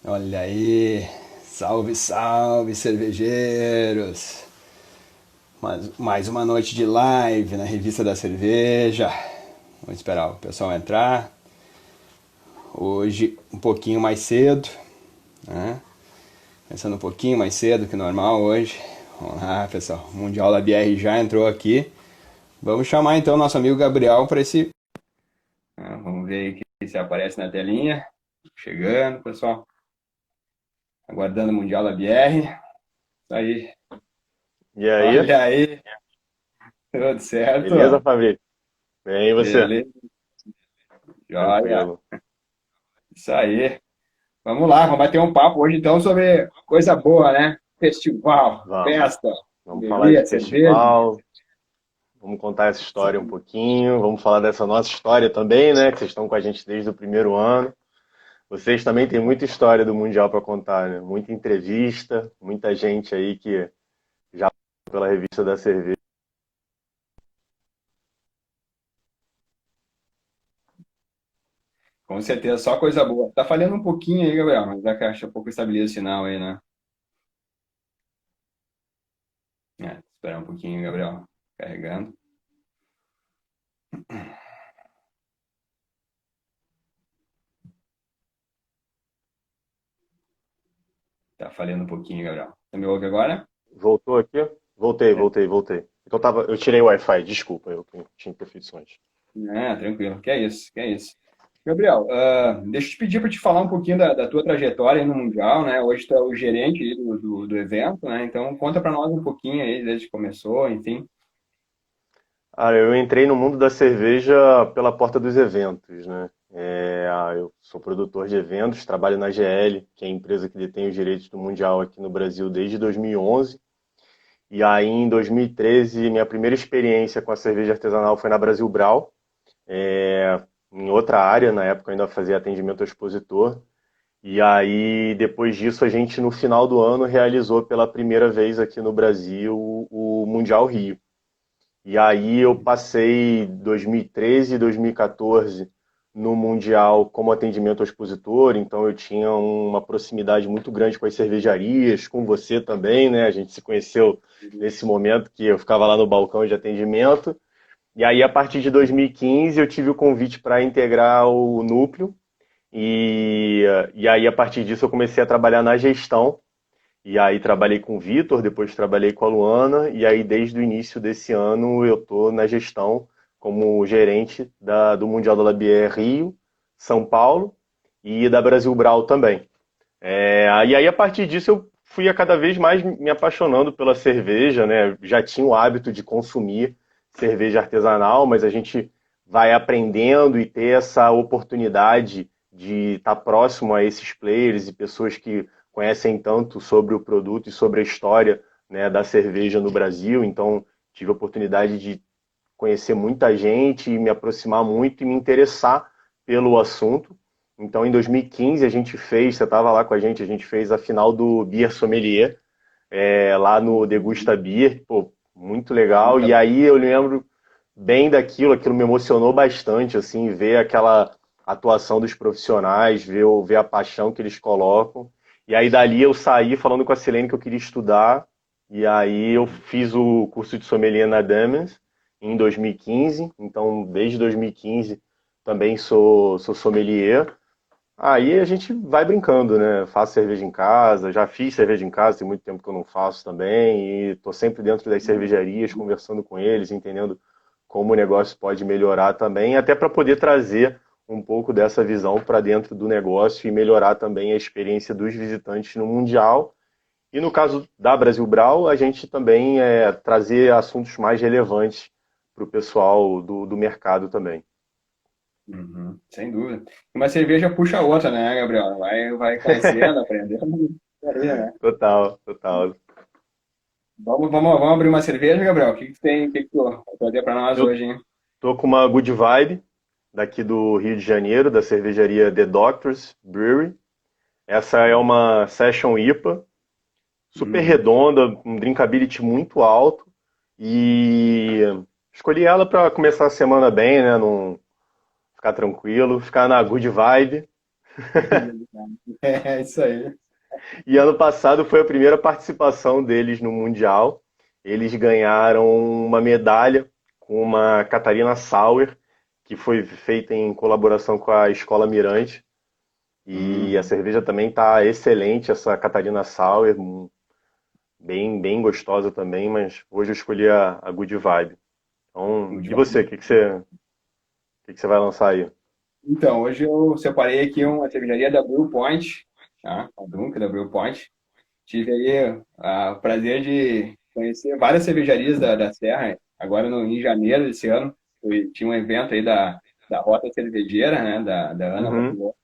Olha aí, salve, salve, cervejeiros! Mais uma noite de live na Revista da Cerveja. Vamos esperar o pessoal entrar. Hoje um pouquinho mais cedo, né? Começando um pouquinho mais cedo que normal hoje. Vamos lá, pessoal. O Mundial da BR já entrou aqui. Vamos chamar então nosso amigo Gabriel para esse. Vamos ver aí se aparece na telinha. Chegando, pessoal. Aguardando o Mundial da BR. Isso aí. E aí? Olha aí, tudo Beleza, certo? Fabrício? Bem, e você? Beleza, joia. Tranquilo. Isso aí. Vamos lá, vamos bater um papo hoje então sobre coisa boa, né? Festival, Vamos. festa, Vamos falar de bebida, cerveja. festival, vamos contar essa história um pouquinho, vamos falar dessa nossa história também, né? Que vocês estão com a gente desde o primeiro ano. Vocês também têm muita história do Mundial para contar, né? Muita entrevista, muita gente aí que já passou pela revista da cerveja. Com certeza, só coisa boa. Tá falhando um pouquinho aí, Gabriel, mas daqui a pouco estabiliza o sinal aí, né? Esperar um pouquinho, Gabriel. Carregando. Tá falhando um pouquinho, Gabriel. Você me ouve agora? Voltou aqui? Voltei. Eu tirei o Wi-Fi, desculpa, eu tinha que ter feito isso antes. Tranquilo. Que é isso, que é isso. Gabriel, deixa eu te pedir para te falar um pouquinho da tua trajetória aí no Mundial, né? Hoje tu é o gerente aí do evento, né? Então conta para nós um pouquinho aí desde que começou, enfim. Ah, eu entrei no mundo da cerveja pela porta dos eventos, né? Eu sou produtor de eventos, trabalho na GL, que é a empresa que detém os direitos do Mundial aqui no Brasil desde 2011. E aí, em 2013, minha primeira experiência com a cerveja artesanal foi na Brasil Brau, em outra área, na época eu ainda fazia atendimento ao expositor. E aí, depois disso, a gente, no final do ano, realizou pela primeira vez aqui no Brasil o Mundial Rio. E aí eu passei 2013 e 2014 no Mundial como atendimento ao expositor, então eu tinha uma proximidade muito grande com as cervejarias, com você também, né? A gente se conheceu nesse momento que eu ficava lá no balcão de atendimento. E aí, a partir de 2015, eu tive o convite para integrar o núcleo, e, e aí, a partir disso, eu comecei a trabalhar na gestão. E aí trabalhei com o Vitor, depois trabalhei com a Luana, e aí desde o início desse ano eu estou na gestão como gerente do Mundial da Labier Rio, São Paulo e da Brasil Brau também. E aí a partir disso eu fui a cada vez mais me apaixonando pela cerveja, né? Já tinha o hábito de consumir cerveja artesanal, mas a gente vai aprendendo e ter essa oportunidade de estar próximo a esses players e pessoas que conhecem tanto sobre o produto e sobre a história, né, da cerveja no Brasil. Então tive a oportunidade de conhecer muita gente e me aproximar muito e me interessar pelo assunto. Então, em 2015, a gente fez, você estava lá com a gente fez a final do Beer Sommelier, lá no Degusta Beer, pô, muito legal. E aí eu lembro bem daquilo, aquilo me emocionou bastante, assim, ver aquela atuação dos profissionais, ver a paixão que eles colocam. E aí dali eu saí falando com a Silene que eu queria estudar, e aí eu fiz o curso de sommelier na Dammens em 2015, então desde 2015 também sou sommelier. Aí a gente vai brincando, né? Faço cerveja em casa, já fiz cerveja em casa, tem muito tempo que eu não faço também, e tô sempre dentro das cervejarias, conversando com eles, entendendo como o negócio pode melhorar também, até para poder trazer um pouco dessa visão para dentro do negócio e melhorar também a experiência dos visitantes no Mundial. E no caso da Brasil Brau, a gente também trazer assuntos mais relevantes para o pessoal do mercado também. Uhum, sem dúvida. Uma cerveja puxa a outra, né, Gabriel? Vai conhecendo, aprendendo. Isso aí, né? Total. Vamos abrir uma cerveja, Gabriel? O que que tem, o que que tu vai trazer para nós Eu hoje, hein? tô com uma good vibe daqui do Rio de Janeiro, da cervejaria The Doctors Brewery. Essa é uma Session IPA, super Uhum. redonda, um drinkability muito alto. E escolhi ela para começar a semana bem, né? Não ficar tranquilo, ficar na good vibe. É isso aí. E ano passado foi a primeira participação deles no Mundial. Eles ganharam uma medalha com uma Catarina Sauer, que foi feita em colaboração com a Escola Mirante. E a Hum, cerveja também está excelente, essa Catarina Sauer, bem gostosa também, mas hoje eu escolhi a Good Vibe. Então, muito e você, bom. o que que você vai lançar aí? Então, hoje eu separei aqui uma cervejaria da Brew Point, tá? A Dunk da Brew Point. Tive aí o prazer de conhecer várias cervejarias da Serra, agora em janeiro desse ano. Tinha um evento aí da Rota Cervejeira, né, da Ana Uhum. Botucatu.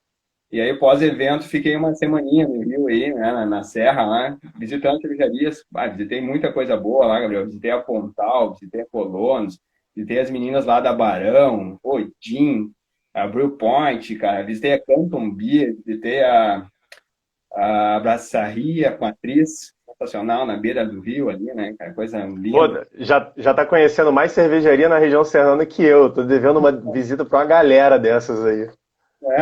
E aí, pós-evento, fiquei uma semaninha no Rio aí, né, na Serra lá, visitando cervejarias. Visitei muita coisa boa lá, Gabriel. Visitei a Pontal, visitei a Colonos, visitei as meninas lá da Barão, o Jim, a Brew Point, cara. Visitei a Canton Beer, visitei a Braçaria com a atriz, sensacional, na beira do rio ali, né, cara? Coisa Pô, linda. já tá conhecendo mais cervejaria na região serrana que eu. Tô devendo uma visita pra uma galera dessas aí.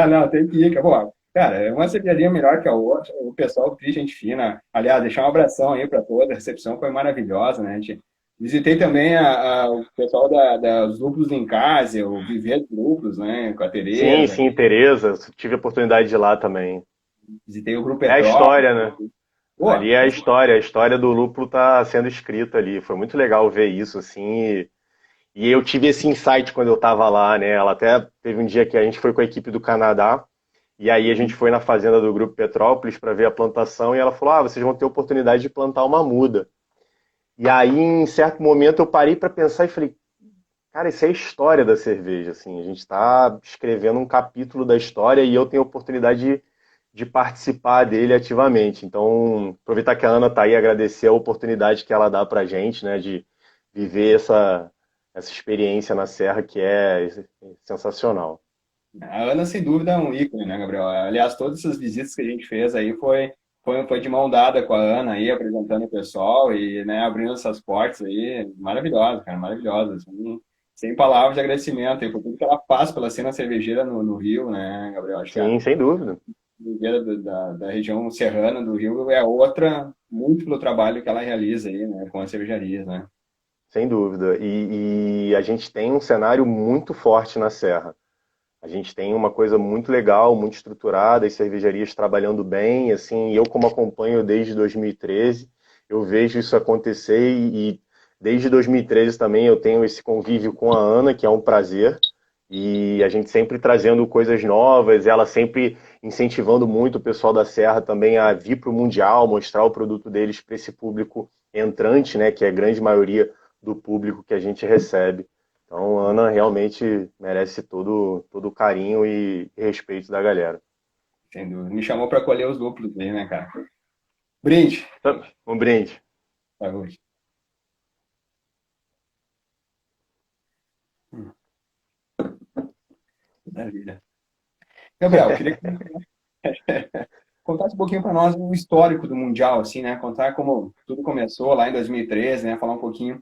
Não, tem que ir, pô. Cara, é uma cervejaria melhor que a outra. O pessoal, que gente fina. Aliás, deixar um abração aí para toda. A recepção foi maravilhosa, né? Visitei também o pessoal dos Lúpulos em Casa, o Viver de Lúpulos, né? Com a Sim, Tereza. sim, Tereza, tive a oportunidade de ir lá também. Visitei o Grupo É a Petrópolis. história, né? Pô, Ali é a história do lúpulo tá sendo escrita ali. Foi muito legal ver isso, assim, e eu tive esse insight quando eu tava lá, né? Ela até teve um dia que a gente foi com a equipe do Canadá, e aí a gente foi na fazenda do Grupo Petrópolis para ver a plantação, e ela falou: Ah, vocês vão ter a oportunidade de plantar uma muda. E aí, em certo momento, eu parei para pensar e falei: Cara, isso é a história da cerveja, assim. A gente está escrevendo um capítulo da história e eu tenho a oportunidade de participar dele ativamente. Então, aproveitar que a Ana está aí, agradecer a oportunidade que ela dá para a gente, né, de viver essa experiência na Serra que é sensacional. a Ana, sem dúvida, é um ícone, né, Gabriel? Aliás, todas essas visitas que a gente fez aí foi de mão dada com a Ana aí, apresentando o pessoal e, né, abrindo essas portas aí. Maravilhosa, cara, maravilhosa. Assim, sem palavras de agradecimento aí por tudo que ela faz pela cena cervejeira no Rio, né, Gabriel? Acho que a Sim, sem dúvida. cervejeira da região serrana do Rio é outra, muito pelo trabalho que ela realiza aí, né, com as cervejarias, né? Sem dúvida. E a gente tem um cenário muito forte na Serra. A gente tem uma coisa muito legal, muito estruturada, as cervejarias trabalhando bem, assim, eu como acompanho desde 2013, eu vejo isso acontecer e desde 2013 também eu tenho esse convívio com a Ana, que é um prazer, e a gente sempre trazendo coisas novas, ela sempre incentivando muito o pessoal da Serra também a vir para o Mundial, mostrar o produto deles para esse público entrante, né, que é a grande maioria do público que a gente recebe. Então, a Ana realmente merece todo o carinho e respeito da galera. Sem dúvida. Me chamou para colher os lúpulos aí, né, cara? Brinde. Então, um brinde. Saúde. Maravilha. Gabriel, queria que contasse um pouquinho para nós o histórico do Mundial, assim, né? Contar como tudo começou lá em 2013, né? Falar um pouquinho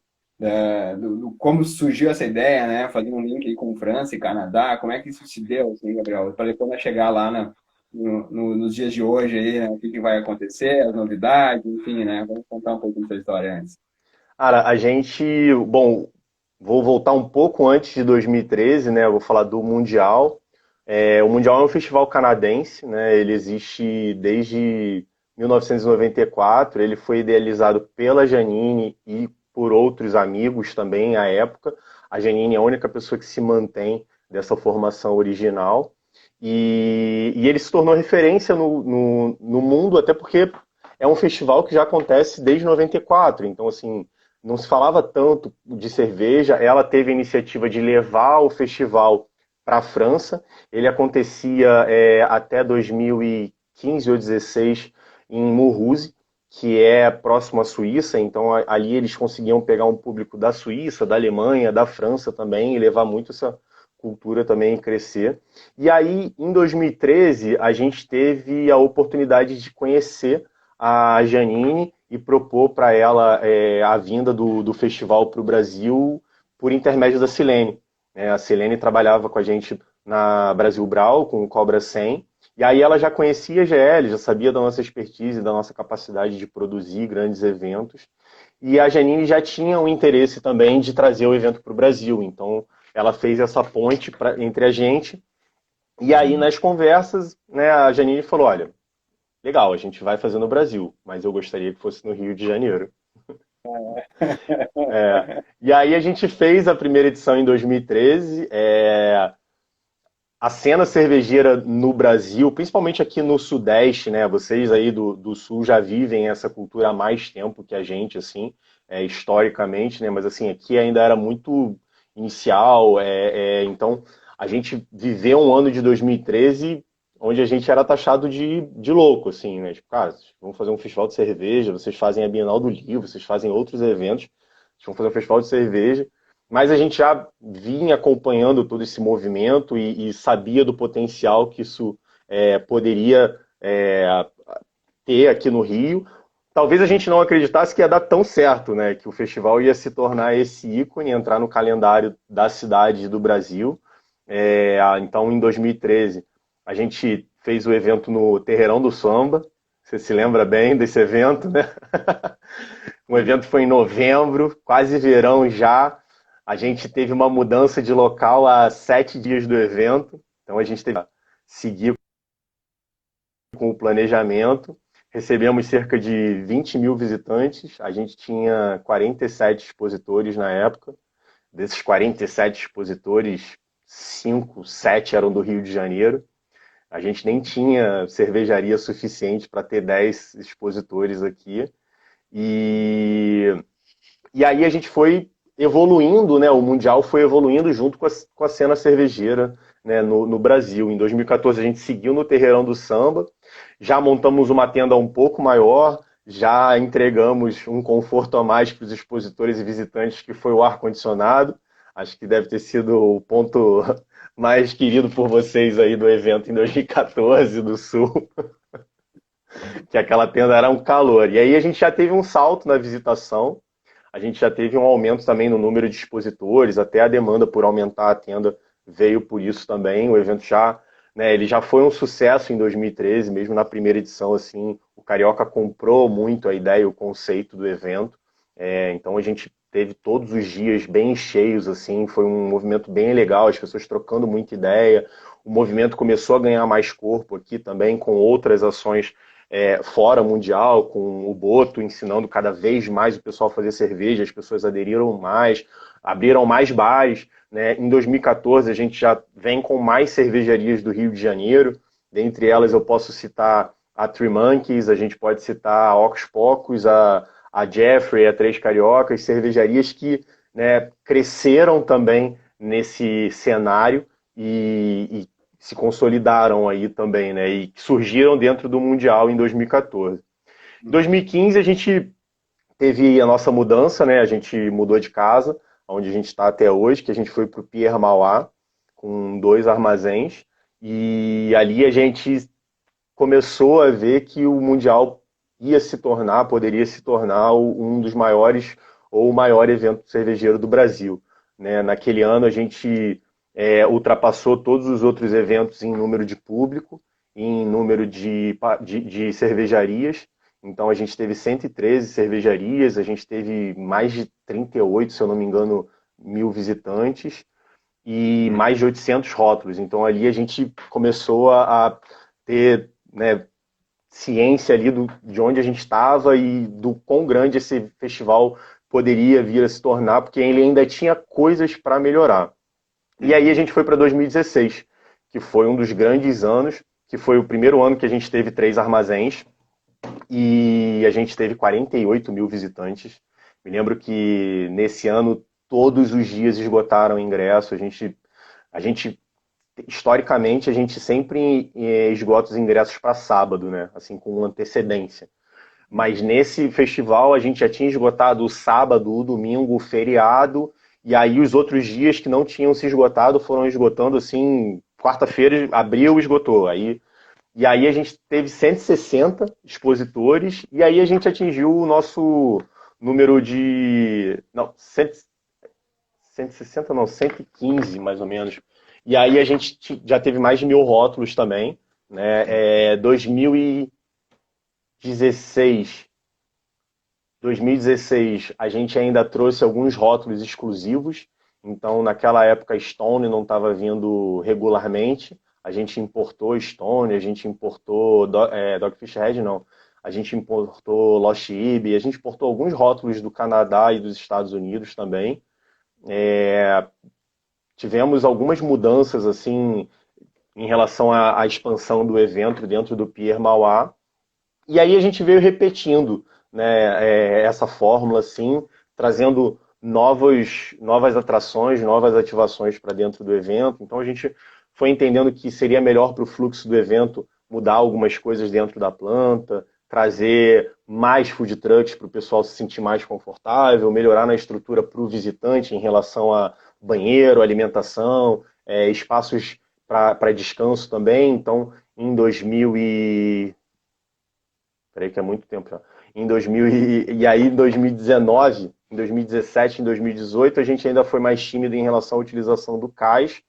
do como surgiu essa ideia, né? Fazer um link aí com França e Canadá, como é que isso se deu, assim, Gabriel? Para depois nós chegar lá nos dias de hoje aí, né? O que vai acontecer, as novidades, enfim, né? Vamos contar um pouquinho dessa história antes. Cara, a gente, bom, vou voltar um pouco antes de 2013, né? Eu vou falar do Mundial. O Mundial é um festival canadense, né? Ele existe desde 1994. Ele foi idealizado pela Janine e por outros amigos também à época. A Janine é a única pessoa que se mantém dessa formação original. E ele se tornou referência no mundo, até porque é um festival que já acontece desde 94. Então, assim, não se falava tanto de cerveja. Ela teve a iniciativa de levar o festival para a França. Ele acontecia até 2015 ou 2016 em Mulhouse, que é próximo à Suíça. Então ali eles conseguiam pegar um público da Suíça, da Alemanha, da França também e levar muito essa cultura também crescer. E aí, em 2013, a gente teve a oportunidade de conhecer a Janine e propor para ela a vinda do festival para o Brasil por intermédio da Silene. A Silene trabalhava com a gente na Brasil Brau, com o Cobra 100, E aí ela já conhecia a GL, já sabia da nossa expertise, da nossa capacidade de produzir grandes eventos. E a Janine já tinha um interesse também de trazer o evento para o Brasil. Então, ela fez essa ponte entre a gente. E aí, nas conversas, né, a Janine falou, olha, legal, a gente vai fazer no Brasil, mas eu gostaria que fosse no Rio de Janeiro. E aí a gente fez a primeira edição em 2013. A cena cervejeira no Brasil, principalmente aqui no Sudeste, né? Vocês aí do Sul já vivem essa cultura há mais tempo que a gente, assim, historicamente, né? Mas assim, aqui ainda era muito inicial. Então, a gente viveu um ano de 2013 onde a gente era taxado de louco, assim, né? Tipo, cara, vamos fazer um festival de cerveja, vocês fazem a Bienal do Livro, vocês fazem outros eventos, vocês vão fazer um festival de cerveja. Mas a gente já vinha acompanhando todo esse movimento e sabia do potencial que isso poderia ter aqui no Rio. Talvez a gente não acreditasse que ia dar tão certo, né? Que o festival ia se tornar esse ícone, entrar no calendário das cidades do Brasil. Então, em 2013, a gente fez o evento no Terreirão do Samba. Você se lembra bem desse evento, né? O evento foi em novembro, quase verão já. A gente teve uma mudança de local a 7 dias do evento, então a gente teve que seguir com o planejamento. Recebemos cerca de 20 mil visitantes, a gente tinha 47 expositores na época. Desses 47 expositores, 5, 7 eram do Rio de Janeiro. A gente nem tinha cervejaria suficiente para ter 10 expositores aqui. E aí a gente foi evoluindo, né? O Mundial foi evoluindo junto com a cena cervejeira, né, no Brasil. Em 2014 a gente seguiu no Terreirão do Samba, já montamos uma tenda um pouco maior, já entregamos um conforto a mais para os expositores e visitantes, que foi o ar-condicionado. Acho que deve ter sido o ponto mais querido por vocês aí do evento em 2014 do Sul, que aquela tenda era um calor. E aí a gente já teve um salto na visitação, a gente já teve um aumento também no número de expositores, até a demanda por aumentar a tenda veio por isso também. O evento já, né, ele já foi um sucesso em 2013, mesmo na primeira edição, assim, o Carioca comprou muito a ideia, o conceito do evento. Então a gente teve todos os dias bem cheios, assim, foi um movimento bem legal, as pessoas trocando muita ideia. O movimento começou a ganhar mais corpo aqui também, com outras ações fora mundial, com o Boto ensinando cada vez mais o pessoal a fazer cerveja, as pessoas aderiram mais, abriram mais bares, né? Em 2014 a gente já vem com mais cervejarias do Rio de Janeiro, dentre elas eu posso citar a Three Monkeys, a gente pode citar a Ocos Pocos, a Jeffrey, a Três Cariocas, cervejarias que, né, cresceram também nesse cenário e se consolidaram aí também, né? E surgiram dentro do Mundial em 2014. Em 2015 a gente teve a nossa mudança, né? A gente mudou de casa, onde a gente está até hoje, que a gente foi para o Pierre Mauá, com 2 armazéns, e ali a gente começou a ver que o Mundial poderia se tornar um dos maiores ou o maior evento cervejeiro do Brasil, né? Naquele ano a gente ultrapassou todos os outros eventos em número de público, em número de cervejarias. Então a gente teve 113 cervejarias, a gente teve mais de 38, se eu não me engano, mil visitantes e mais de 800 rótulos. Então ali a gente começou a ter, né, ciência ali de onde a gente estava e do quão grande esse festival poderia vir a se tornar, porque ele ainda tinha coisas para melhorar. E aí a gente foi para 2016, que foi um dos grandes anos, que foi o primeiro ano que a gente teve 3 armazéns e a gente teve 48 mil visitantes. Me lembro que nesse ano todos os dias esgotaram o ingresso. A gente historicamente, a gente sempre esgota os ingressos para sábado, né? Assim, com antecedência. Mas nesse festival a gente já tinha esgotado o sábado, o domingo, o feriado, e aí os outros dias que não tinham se esgotado foram esgotando, assim, quarta-feira abriu e esgotou. E aí a gente teve 160 expositores, e aí a gente atingiu o nosso número de... Não, 160 não, 115 mais ou menos. E aí a gente já teve mais de 1000 rótulos também, né? 2016 a gente ainda trouxe alguns rótulos exclusivos, então naquela época a Stone não estava vindo regularmente, a gente importou Stone, a gente importou Dogfish Head, não, a gente importou Lost Ib, a gente importou alguns rótulos do Canadá e dos Estados Unidos também. Tivemos algumas mudanças assim em relação à expansão do evento dentro do Pier Mauá. E aí a gente veio repetindo, né, essa fórmula, assim, trazendo novas atrações, novas ativações para dentro do evento. Então a gente foi entendendo que seria melhor para o fluxo do evento mudar algumas coisas dentro da planta, trazer mais food trucks para o pessoal se sentir mais confortável, melhorar na estrutura para o visitante em relação a banheiro, alimentação, espaços para descanso também. Então, em 2000 Peraí que é muito tempo já. E aí em 2019, em 2017, em 2018, a gente ainda foi mais tímido em relação à utilização do cais,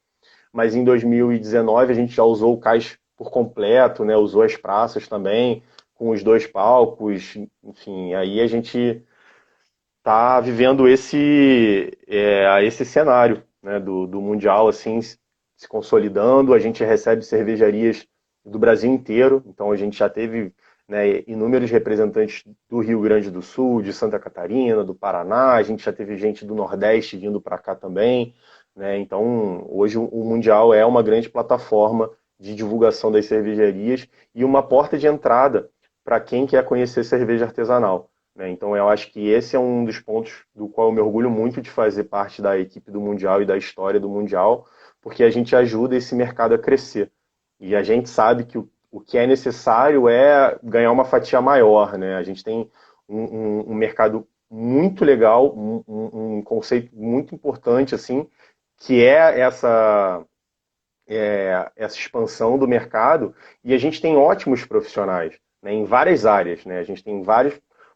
mas em 2019 a gente já usou o cais por completo, né? Usou as praças também, com os dois palcos, enfim, aí a gente está vivendo esse cenário, né, do Mundial assim, se consolidando. A gente recebe cervejarias do Brasil inteiro, então a gente já teve, né, inúmeros representantes do Rio Grande do Sul, de Santa Catarina, do Paraná, a gente já teve gente do Nordeste vindo para cá também, né? Então hoje o Mundial é uma grande plataforma de divulgação das cervejarias e uma porta de entrada para quem quer conhecer cerveja artesanal, né? Então eu acho que esse é um dos pontos do qual eu me orgulho muito de fazer parte da equipe do Mundial e da história do Mundial, porque a gente ajuda esse mercado a crescer. E a gente sabe que o que é necessário é ganhar uma fatia maior, né? A gente tem um mercado muito legal, um conceito muito importante, assim, que é essa expansão do mercado, e a gente tem ótimos profissionais, né, em várias áreas, né? A gente tem vários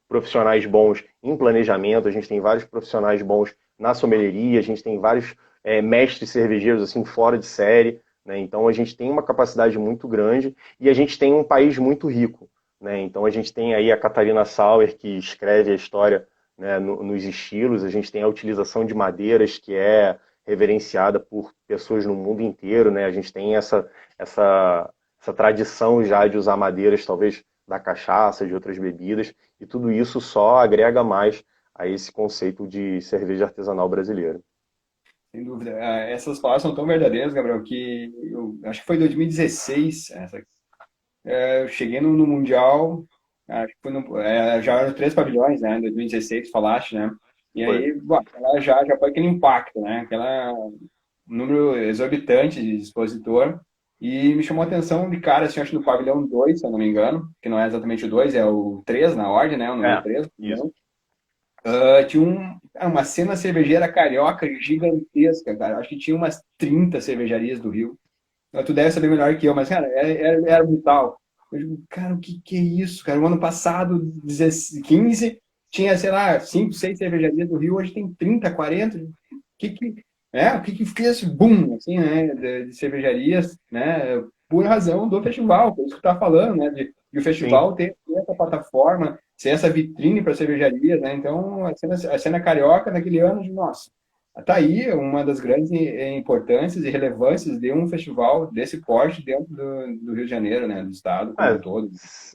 profissionais bons em planejamento, a gente tem vários profissionais bons na sommelieria, a gente tem vários mestres cervejeiros assim fora de série, né? Então a gente tem uma capacidade muito grande e a gente tem um país muito rico, né? Então a gente tem aí a Catarina Sauer, que escreve a história, né, nos estilos, a gente tem a utilização de madeiras, que é reverenciada por pessoas no mundo inteiro, né? A gente tem essa tradição já de usar madeiras, talvez da cachaça, de outras bebidas, e tudo isso só agrega mais a esse conceito de cerveja artesanal brasileira. Sem dúvida. Essas palavras são tão verdadeiras, Gabriel, que eu acho que foi em 2016, eu cheguei no Mundial, acho que foi já eram 3 pavilhões, né, em 2016, falaste, né? E Foi. aí, bom, ela já foi aquele impacto, né? Aquela um número exorbitante de expositor. E me chamou a atenção de cara, assim, acho que no pavilhão 2, se eu não me engano, que não é exatamente o 2, é o 3 na ordem, né? O número 3. Isso. Tinha uma cena cervejeira carioca gigantesca, cara. Acho que tinha umas 30 cervejarias do Rio. Tu deve saber melhor que eu, mas, cara, era brutal. Eu digo, cara, o que é isso, cara? O ano passado, 15, tinha, sei lá, 5, 6 cervejarias do Rio, hoje tem 30, 40. O que fez esse boom, assim, né, de cervejarias, né, por razão do festival, por isso que tu tá falando, né, de o Sim. festival ter essa plataforma, ser essa vitrine para cervejarias, né, então a cena carioca naquele ano, nossa, tá aí uma das grandes importâncias e relevâncias de um festival desse porte dentro do Rio de Janeiro, né, do estado como um É, todo.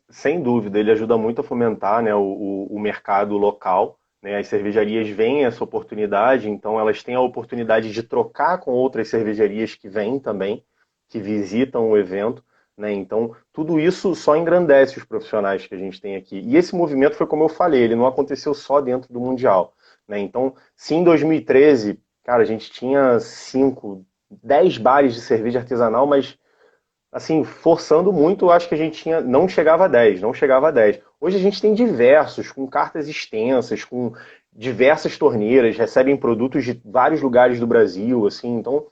sem dúvida, ele ajuda muito a fomentar, né, o mercado local, né? As cervejarias veem essa oportunidade, então elas têm a oportunidade de trocar com outras cervejarias que vêm também, que visitam o evento, né? Então tudo isso só engrandece os profissionais que a gente tem aqui. E esse movimento foi como eu falei, ele não aconteceu só dentro do Mundial, né? Então, se em 2013, cara, a gente tinha 5, 10 bares de cerveja artesanal, mas assim, forçando muito, eu acho que a gente não chegava a 10, não chegava a 10. Hoje a gente tem diversos, com cartas extensas, com diversas torneiras, recebem produtos de vários lugares do Brasil, assim, então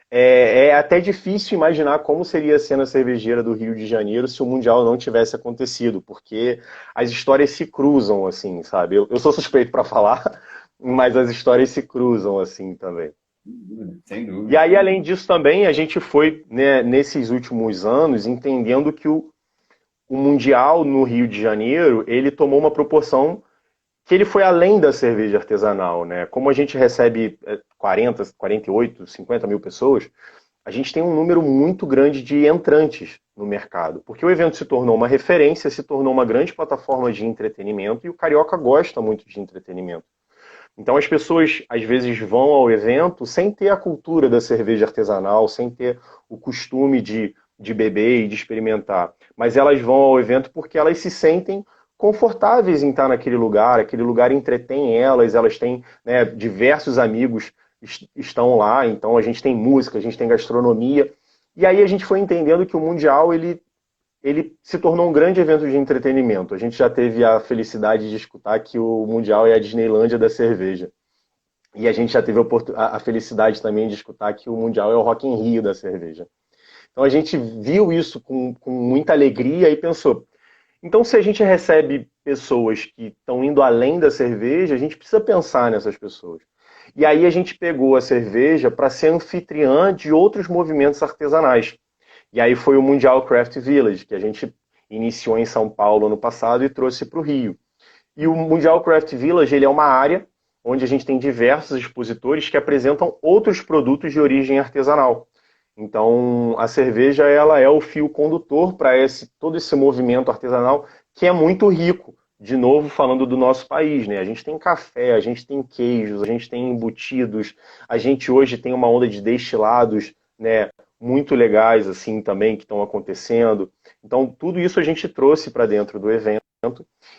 é até difícil imaginar como seria a cena cervejeira do Rio de Janeiro se o Mundial não tivesse acontecido, porque as histórias se cruzam, assim, sabe? Eu sou suspeito para falar, mas as histórias se cruzam, assim, também. Sem E dúvida. aí, além disso também, a gente foi, né, nesses últimos anos, entendendo que o Mundial no Rio de Janeiro, ele tomou uma proporção que ele foi além da cerveja artesanal, né? Como a gente recebe 40, 48, 50 mil pessoas, a gente tem um número muito grande de entrantes no mercado, porque o evento se tornou uma referência, se tornou uma grande plataforma de entretenimento e o carioca gosta muito de entretenimento. Então as pessoas às vezes vão ao evento sem ter a cultura da cerveja artesanal, sem ter o costume de beber e de experimentar. Mas elas vão ao evento porque elas se sentem confortáveis em estar naquele lugar, aquele lugar entretém elas, elas têm, né, diversos amigos estão lá, então a gente tem música, a gente tem gastronomia. E aí a gente foi entendendo que o Mundial ele se tornou um grande evento de entretenimento. A gente já teve a felicidade de escutar que o Mundial é a Disneylândia da cerveja. E a gente já teve a felicidade também de escutar que o Mundial é o Rock in Rio da cerveja. Então a gente viu isso com muita alegria e pensou, então se a gente recebe pessoas que estão indo além da cerveja, a gente precisa pensar nessas pessoas. E aí a gente pegou a cerveja para ser anfitriã de outros movimentos artesanais. E aí foi o Mundial Craft Village, que a gente iniciou em São Paulo ano passado e trouxe para o Rio. E o Mundial Craft Village ele é uma área onde a gente tem diversos expositores que apresentam outros produtos de origem artesanal. Então, a cerveja ela é o fio condutor para todo esse movimento artesanal que é muito rico. De novo, falando do nosso país, né? A gente tem café, a gente tem queijos, a gente tem embutidos, a gente hoje tem uma onda de destilados, né? Muito legais assim também que estão acontecendo. Então, tudo isso a gente trouxe para dentro do evento.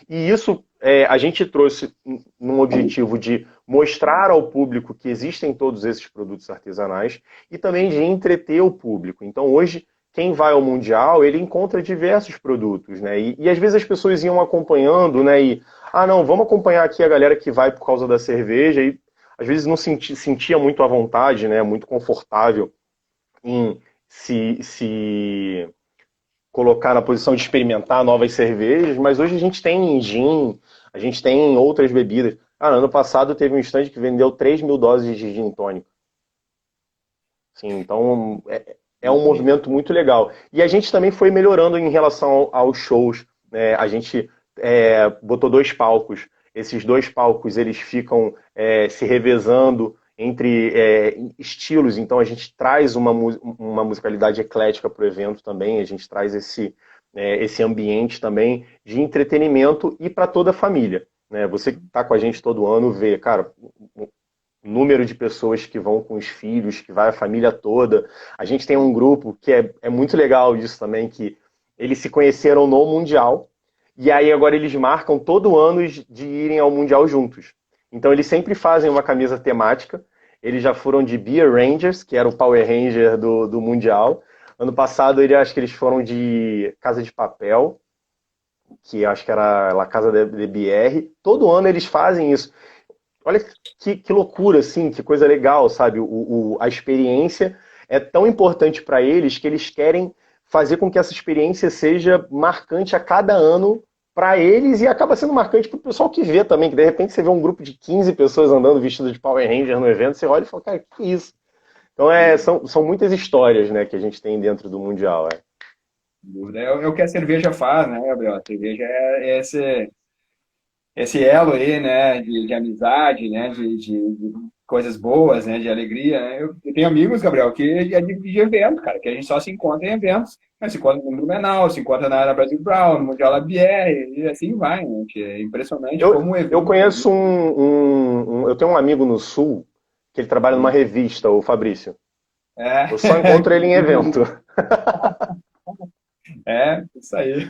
E isso a gente trouxe num objetivo de mostrar ao público que existem todos esses produtos artesanais e também de entreter o público. Então, hoje, quem vai ao Mundial, ele encontra diversos produtos, né? E às vezes as pessoas iam acompanhando, né? E, não, vamos acompanhar aqui a galera que vai por causa da cerveja e às vezes não sentia muito à vontade, né? Muito confortável em se colocar na posição de experimentar novas cervejas, mas hoje a gente tem gin, a gente tem outras bebidas. Ano passado teve um stand que vendeu 3 mil doses de gin tônico. Sim, então é um movimento muito legal. E a gente também foi melhorando em relação aos shows, né? A gente botou 2 palcos. Esses 2 palcos eles ficam se revezando entre estilos. Então a gente traz uma musicalidade eclética para o evento também. A gente traz esse ambiente também de entretenimento e para toda a família. Né? Você que está com a gente todo ano vê, cara, número de pessoas que vão com os filhos, que vai a família toda. A gente tem um grupo que é muito legal disso também, que eles se conheceram no Mundial, e aí agora eles marcam todo ano de irem ao Mundial juntos. Então eles sempre fazem uma camisa temática, eles já foram de Beer Rangers, que era o Power Ranger do Mundial. Ano passado, acho que eles foram de Casa de Papel, que acho que era a Casa de BR. Todo ano eles fazem isso. Olha que loucura, assim, que coisa legal, sabe? A experiência é tão importante para eles que eles querem fazer com que essa experiência seja marcante a cada ano para eles e acaba sendo marcante para o pessoal que vê também, que de repente você vê um grupo de 15 pessoas andando vestidas de Power Ranger no evento, você olha e fala, cara, que isso? Então são muitas histórias, né, que a gente tem dentro do Mundial. Dúvida. É o que a cerveja faz, né, Gabriel? A cerveja é esse elo aí, né, de amizade, né, de coisas boas, né, de alegria, né? Eu tenho amigos, Gabriel, que é de evento, cara, que a gente só se encontra em eventos, né? Se encontra no Blumenau, se encontra na Brasil Brown, no Mundial ABR, e assim vai, né? Que é impressionante como o Eu evento... conheço eu tenho um amigo no Sul que ele trabalha numa revista, o Fabrício. É, Eu só encontro ele em evento. isso aí.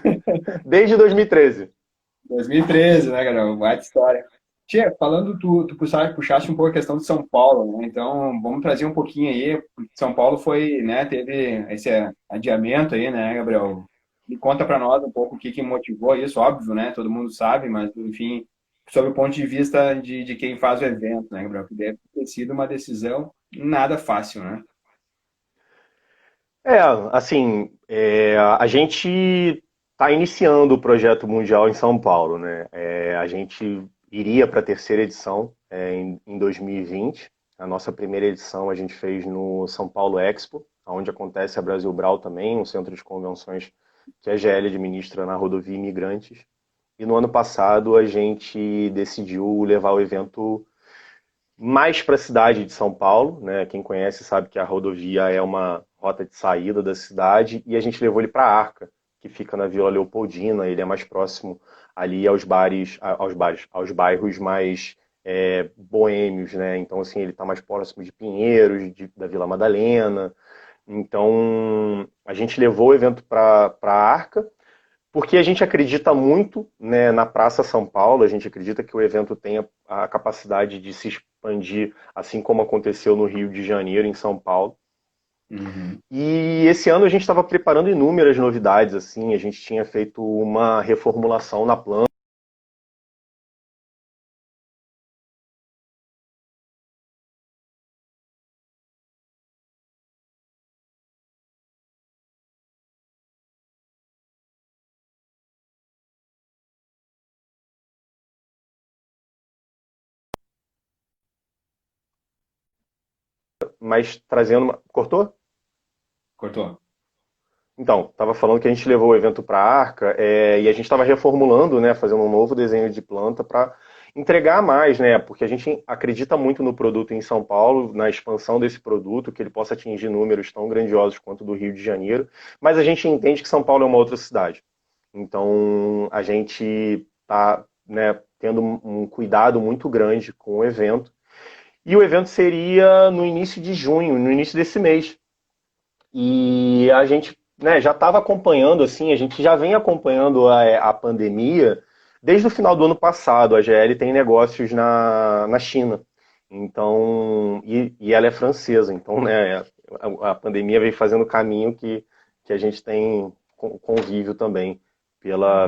Desde 2013. 2013, né, Gabriel? Baita história. Tia, falando, tu puxaste um pouco a questão de São Paulo, né? Então, vamos trazer um pouquinho aí, porque São Paulo foi, né, teve esse adiamento aí, né, Gabriel? Me conta para nós um pouco o que motivou isso, óbvio, né? Todo mundo sabe, mas, enfim, sob o ponto de vista de quem faz o evento, né, Gabriel? Que deve ter sido uma decisão nada fácil, né? Assim, a gente está iniciando o projeto mundial em São Paulo, né? A gente iria para a terceira edição em 2020. A nossa primeira edição a gente fez no São Paulo Expo, onde acontece a Brasil Brau também, um centro de convenções que a GL administra na rodovia Imigrantes. E no ano passado a gente decidiu levar o evento mais para a cidade de São Paulo, né? Quem conhece sabe que a rodovia é uma rota de saída da cidade, e a gente levou ele para a Arca, que fica na Vila Leopoldina. Ele é mais próximo ali aos bairros mais boêmios, né? Então, assim, ele está mais próximo de Pinheiros, da Vila Madalena. Então, a gente levou o evento para a Arca, porque a gente acredita muito, né, na Praça São Paulo. A gente acredita que o evento tem a capacidade de se expandir, assim como aconteceu no Rio de Janeiro, em São Paulo. Uhum. E esse ano a gente estava preparando inúmeras novidades, assim. A gente tinha feito uma reformulação na planta, mas trazendo uma... Cortou? Cortou. Então, estava falando que a gente levou o evento para a Arca, e a gente estava reformulando, né, fazendo um novo desenho de planta para entregar mais, né, porque a gente acredita muito no produto em São Paulo, na expansão desse produto, que ele possa atingir números tão grandiosos quanto o do Rio de Janeiro, mas a gente entende que São Paulo é uma outra cidade. Então, a gente está, né, tendo um cuidado muito grande com o evento, e o evento seria no início de junho, no início desse mês. E a gente, né, já estava acompanhando, assim, a gente já vem acompanhando a pandemia desde o final do ano passado. A GL tem negócios na China, então, e ela é francesa, então, né, a pandemia vem fazendo o caminho que a gente tem convívio também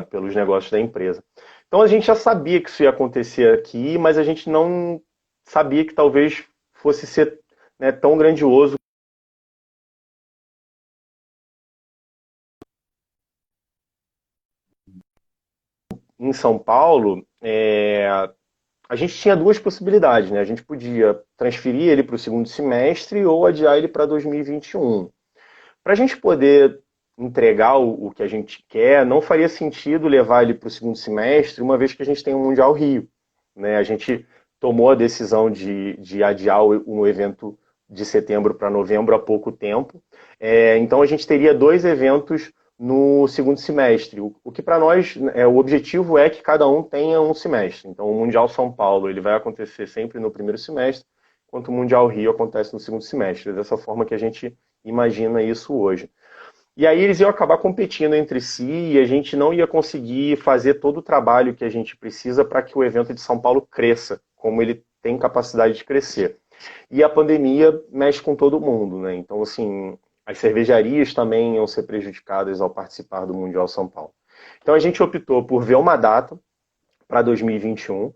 pelos negócios da empresa. Então a gente já sabia que isso ia acontecer aqui, mas a gente não sabia que talvez fosse ser, né, tão grandioso. Em São Paulo, a gente tinha duas possibilidades, né? A gente podia transferir ele para o segundo semestre ou adiar ele para 2021. Para a gente poder entregar o que a gente quer, não faria sentido levar ele para o segundo semestre, uma vez que a gente tem o Mundial Rio, né? A gente tomou a decisão de adiar o evento de setembro para novembro há pouco tempo. Então a gente teria dois eventos no segundo semestre. O que para nós, o objetivo é que cada um tenha um semestre. Então o Mundial São Paulo ele vai acontecer sempre no primeiro semestre, enquanto o Mundial Rio acontece no segundo semestre. Dessa forma que a gente imagina isso hoje. E aí eles iam acabar competindo entre si e a gente não ia conseguir fazer todo o trabalho que a gente precisa para que o evento de São Paulo cresça, como ele tem capacidade de crescer. E a pandemia mexe com todo mundo, né? Então, assim, as cervejarias também iam ser prejudicadas ao participar do Mundial São Paulo. Então a gente optou por ver uma data para 2021.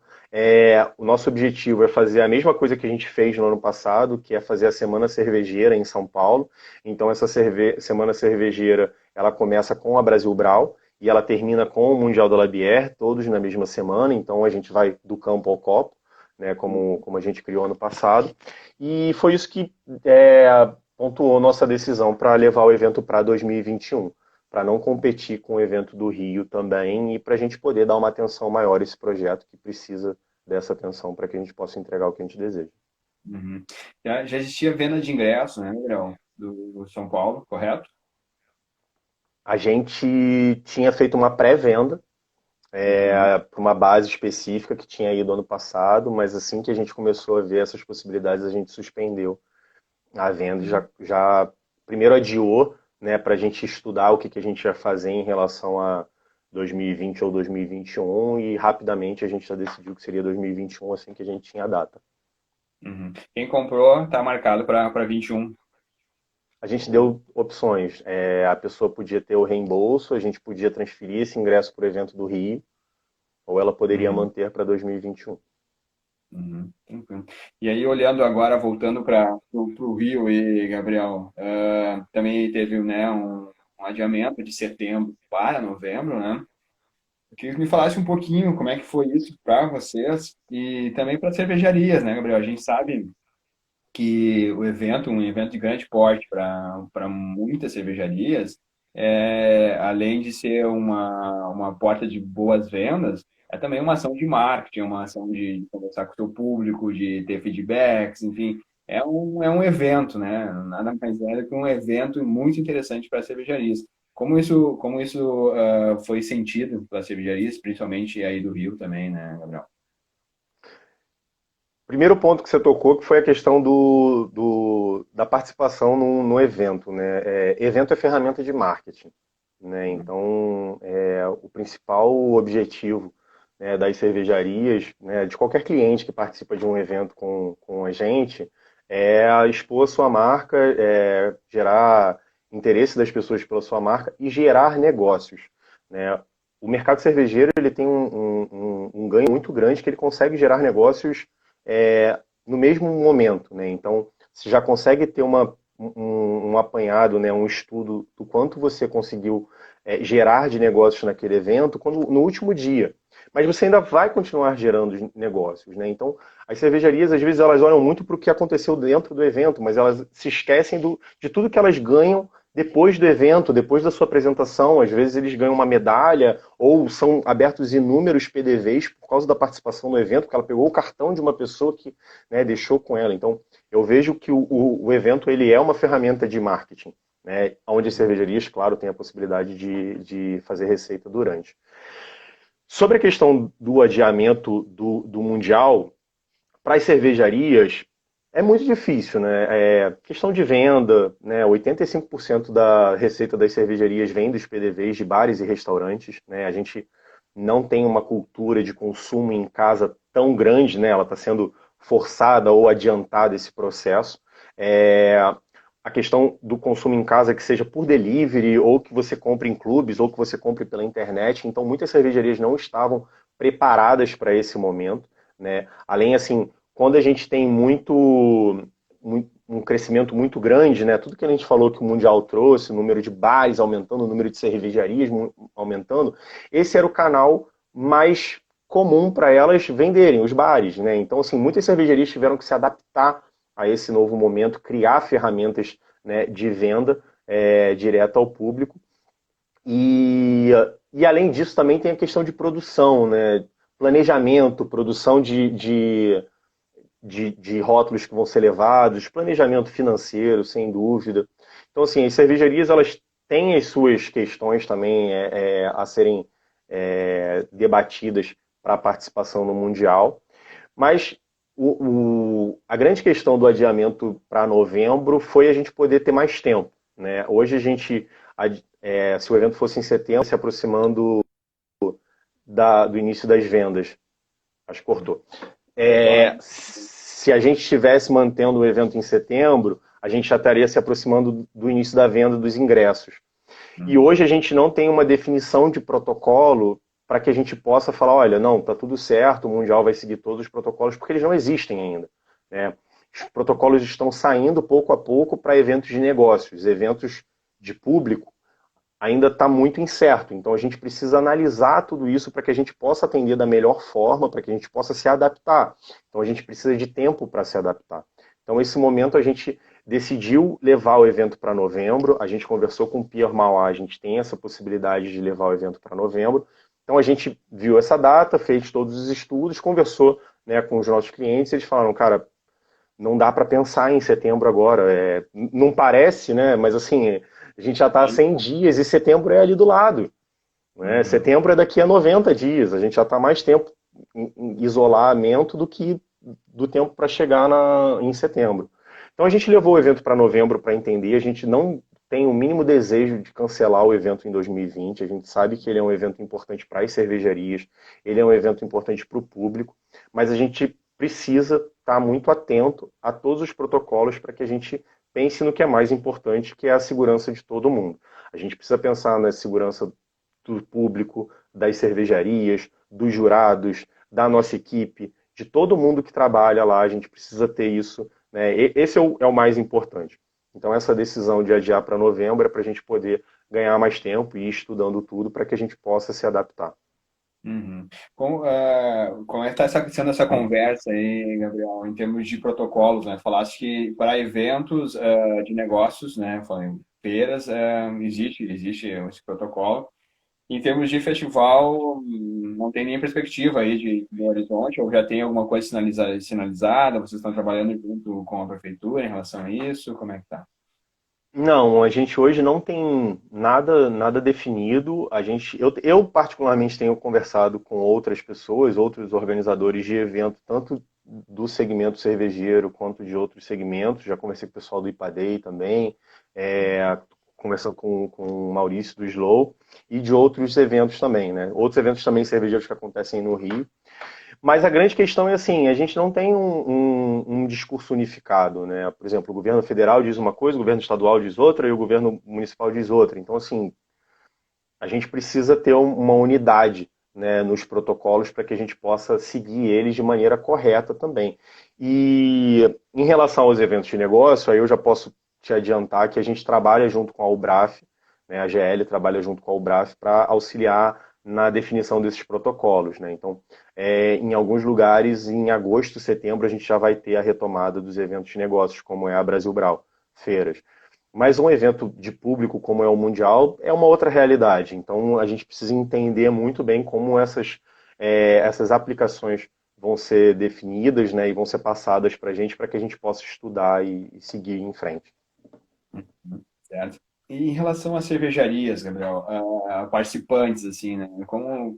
O nosso objetivo é fazer a mesma coisa que a gente fez no ano passado, que é fazer a Semana Cervejeira em São Paulo. Então essa Semana Cervejeira ela começa com a Brasil Brau e ela termina com o Mundial da Labière, todos na mesma semana. Então a gente vai do campo ao copo, né, como a gente criou ano passado. E foi isso que pontuou nossa decisão para levar o evento para 2021, para não competir com o evento do Rio também e para a gente poder dar uma atenção maior a esse projeto que precisa dessa atenção para que a gente possa entregar o que a gente deseja. Uhum. Já existia venda de ingressos, né, Gabriel, do São Paulo, correto? A gente tinha feito uma pré-venda Uhum. para uma base específica que tinha ido ano passado, mas assim que a gente começou a ver essas possibilidades, a gente suspendeu a venda e já primeiro adiou, né, para a gente estudar o que a gente ia fazer em relação a 2020 ou 2021 e rapidamente a gente já decidiu que seria 2021 assim que a gente tinha a data. Uhum. Quem comprou está marcado para 21. A gente deu opções. A pessoa podia ter o reembolso, a gente podia transferir esse ingresso para o evento do Rio, ou ela poderia Uhum. manter para 2021. Uhum. Tranquilo. E aí, olhando agora, voltando para o Rio e Gabriel, também teve, né, um adiamento de setembro para novembro, né? Eu queria que me falasse um pouquinho como é que foi isso para vocês e também para cervejarias, né, Gabriel? A gente sabe que um evento de grande porte para muitas cervejarias, além de ser uma porta de boas vendas, é também uma ação de marketing, uma ação de conversar com o seu público, de ter feedbacks, enfim, é um evento, né? Nada mais é do que um evento muito interessante para cervejarias. Como isso foi sentido pelas cervejarias, principalmente aí do Rio também, né, Gabriel? Primeiro ponto que você tocou que foi a questão da participação no evento, né? Evento é ferramenta de marketing, né? Então, o principal objetivo, né, das cervejarias, né, de qualquer cliente que participa de um evento com a gente, é expor a sua marca, gerar interesse das pessoas pela sua marca e gerar negócios, né? O mercado cervejeiro ele tem um ganho muito grande que ele consegue gerar negócios no mesmo momento, né? Então, você já consegue ter um apanhado, né, um estudo do quanto você conseguiu gerar de negócios naquele evento no último dia. Mas você ainda vai continuar gerando negócios, né? Então, as cervejarias, às vezes, elas olham muito para o que aconteceu dentro do evento, mas elas se esquecem de tudo que elas ganham depois do evento, depois da sua apresentação. Às vezes eles ganham uma medalha ou são abertos inúmeros PDVs por causa da participação no evento, porque ela pegou o cartão de uma pessoa que, né, deixou com ela. Então, eu vejo que o evento ele é uma ferramenta de marketing, né, onde as cervejarias, claro, têm a possibilidade de fazer receita durante. Sobre a questão do adiamento do Mundial, para as cervejarias, é muito difícil, né? Questão de venda, né? 85% da receita das cervejarias vem dos PDVs de bares e restaurantes, né? A gente não tem uma cultura de consumo em casa tão grande, né? Ela está sendo forçada ou adiantada esse processo. A questão do consumo em casa que seja por delivery, ou que você compre em clubes, ou que você compre pela internet. Então, muitas cervejarias não estavam preparadas para esse momento, né? Além, assim, quando a gente tem um crescimento muito grande, né? Tudo que a gente falou que o Mundial trouxe, o número de bares aumentando, o número de cervejarias aumentando, esse era o canal mais comum para elas venderem, os bares, né? Então, assim, muitas cervejarias tiveram que se adaptar a esse novo momento, criar ferramentas, né, de venda direta ao público. E, e além disso também tem a questão de produção, né? Planejamento, produção de rótulos que vão ser levados, planejamento financeiro, sem dúvida. Então, assim, as cervejarias elas têm as suas questões também a serem debatidas para a participação no Mundial, mas a grande questão do adiamento para novembro foi a gente poder ter mais tempo, né? Hoje a gente, se o evento fosse em setembro, se aproximando do início das vendas, acho que cortou. Se a gente estivesse mantendo o evento em setembro, a gente já estaria se aproximando do início da venda dos ingressos. E hoje a gente não tem uma definição de protocolo para que a gente possa falar, olha, não, está tudo certo, o Mundial vai seguir todos os protocolos, porque eles não existem ainda, né? Os protocolos estão saindo pouco a pouco para eventos de negócios, eventos de público, ainda está muito incerto. Então a gente precisa analisar tudo isso para que a gente possa atender da melhor forma, para que a gente possa se adaptar. Então a gente precisa de tempo para se adaptar. Então nesse momento a gente decidiu levar o evento para novembro, a gente conversou com o Pierre Mauá, a gente tem essa possibilidade de levar o evento para novembro. Então a gente viu essa data, fez todos os estudos, conversou, né, com os nossos clientes, eles falaram, cara, não dá para pensar em setembro agora. Não parece, né? Mas assim, a gente já está há 100 dias e setembro é ali do lado. Né? Setembro é daqui a 90 dias. A gente já está mais tempo em isolamento do que do tempo para chegar em setembro. Então a gente levou o evento para novembro para entender. A gente não tem o mínimo desejo de cancelar o evento em 2020. A gente sabe que ele é um evento importante para as cervejarias, ele é um evento importante para o público, mas a gente precisa estar muito atento a todos os protocolos para que a gente pense no que é mais importante, que é a segurança de todo mundo. A gente precisa pensar na segurança do público, das cervejarias, dos jurados, da nossa equipe, de todo mundo que trabalha lá. A gente precisa ter isso, né? Esse é o mais importante. Então essa decisão de adiar para novembro é para a gente poder ganhar mais tempo e ir estudando tudo para que a gente possa se adaptar. Uhum. Como é que está sendo essa conversa aí, Gabriel, em termos de protocolos, né? Falaste que para eventos de negócios, né? Falei, feiras, existe esse protocolo. Em termos de festival, não tem nem perspectiva aí de horizonte, ou já tem alguma coisa sinalizada? Vocês estão trabalhando junto com a prefeitura em relação a isso? Como é que tá? Não, a gente hoje não tem nada definido. Eu particularmente tenho conversado com outras pessoas, outros organizadores de evento, tanto do segmento cervejeiro quanto de outros segmentos. Já conversei com o pessoal do IPADEI também, conversando com o Maurício do Slow e de outros eventos também, né? Outros eventos também cervejeiros que acontecem no Rio. Mas a grande questão é assim, a gente não tem um discurso unificado, né? Por exemplo, o governo federal diz uma coisa, o governo estadual diz outra e o governo municipal diz outra. Então, assim, a gente precisa ter uma unidade, né, nos protocolos para que a gente possa seguir eles de maneira correta também. E em relação aos eventos de negócio, aí eu já posso te adiantar que a gente trabalha junto com a UBRAF, né, a GL trabalha junto com a UBRAF para auxiliar na definição desses protocolos, né? Então, em alguns lugares, em agosto, setembro, a gente já vai ter a retomada dos eventos de negócios, como é a Brasil Brau, feiras. Mas um evento de público como é o Mundial é uma outra realidade. Então a gente precisa entender muito bem como essas aplicações vão ser definidas, né, e vão ser passadas para a gente para que a gente possa estudar e seguir em frente. Certo. E em relação às cervejarias, Gabriel, participantes, assim, né? Como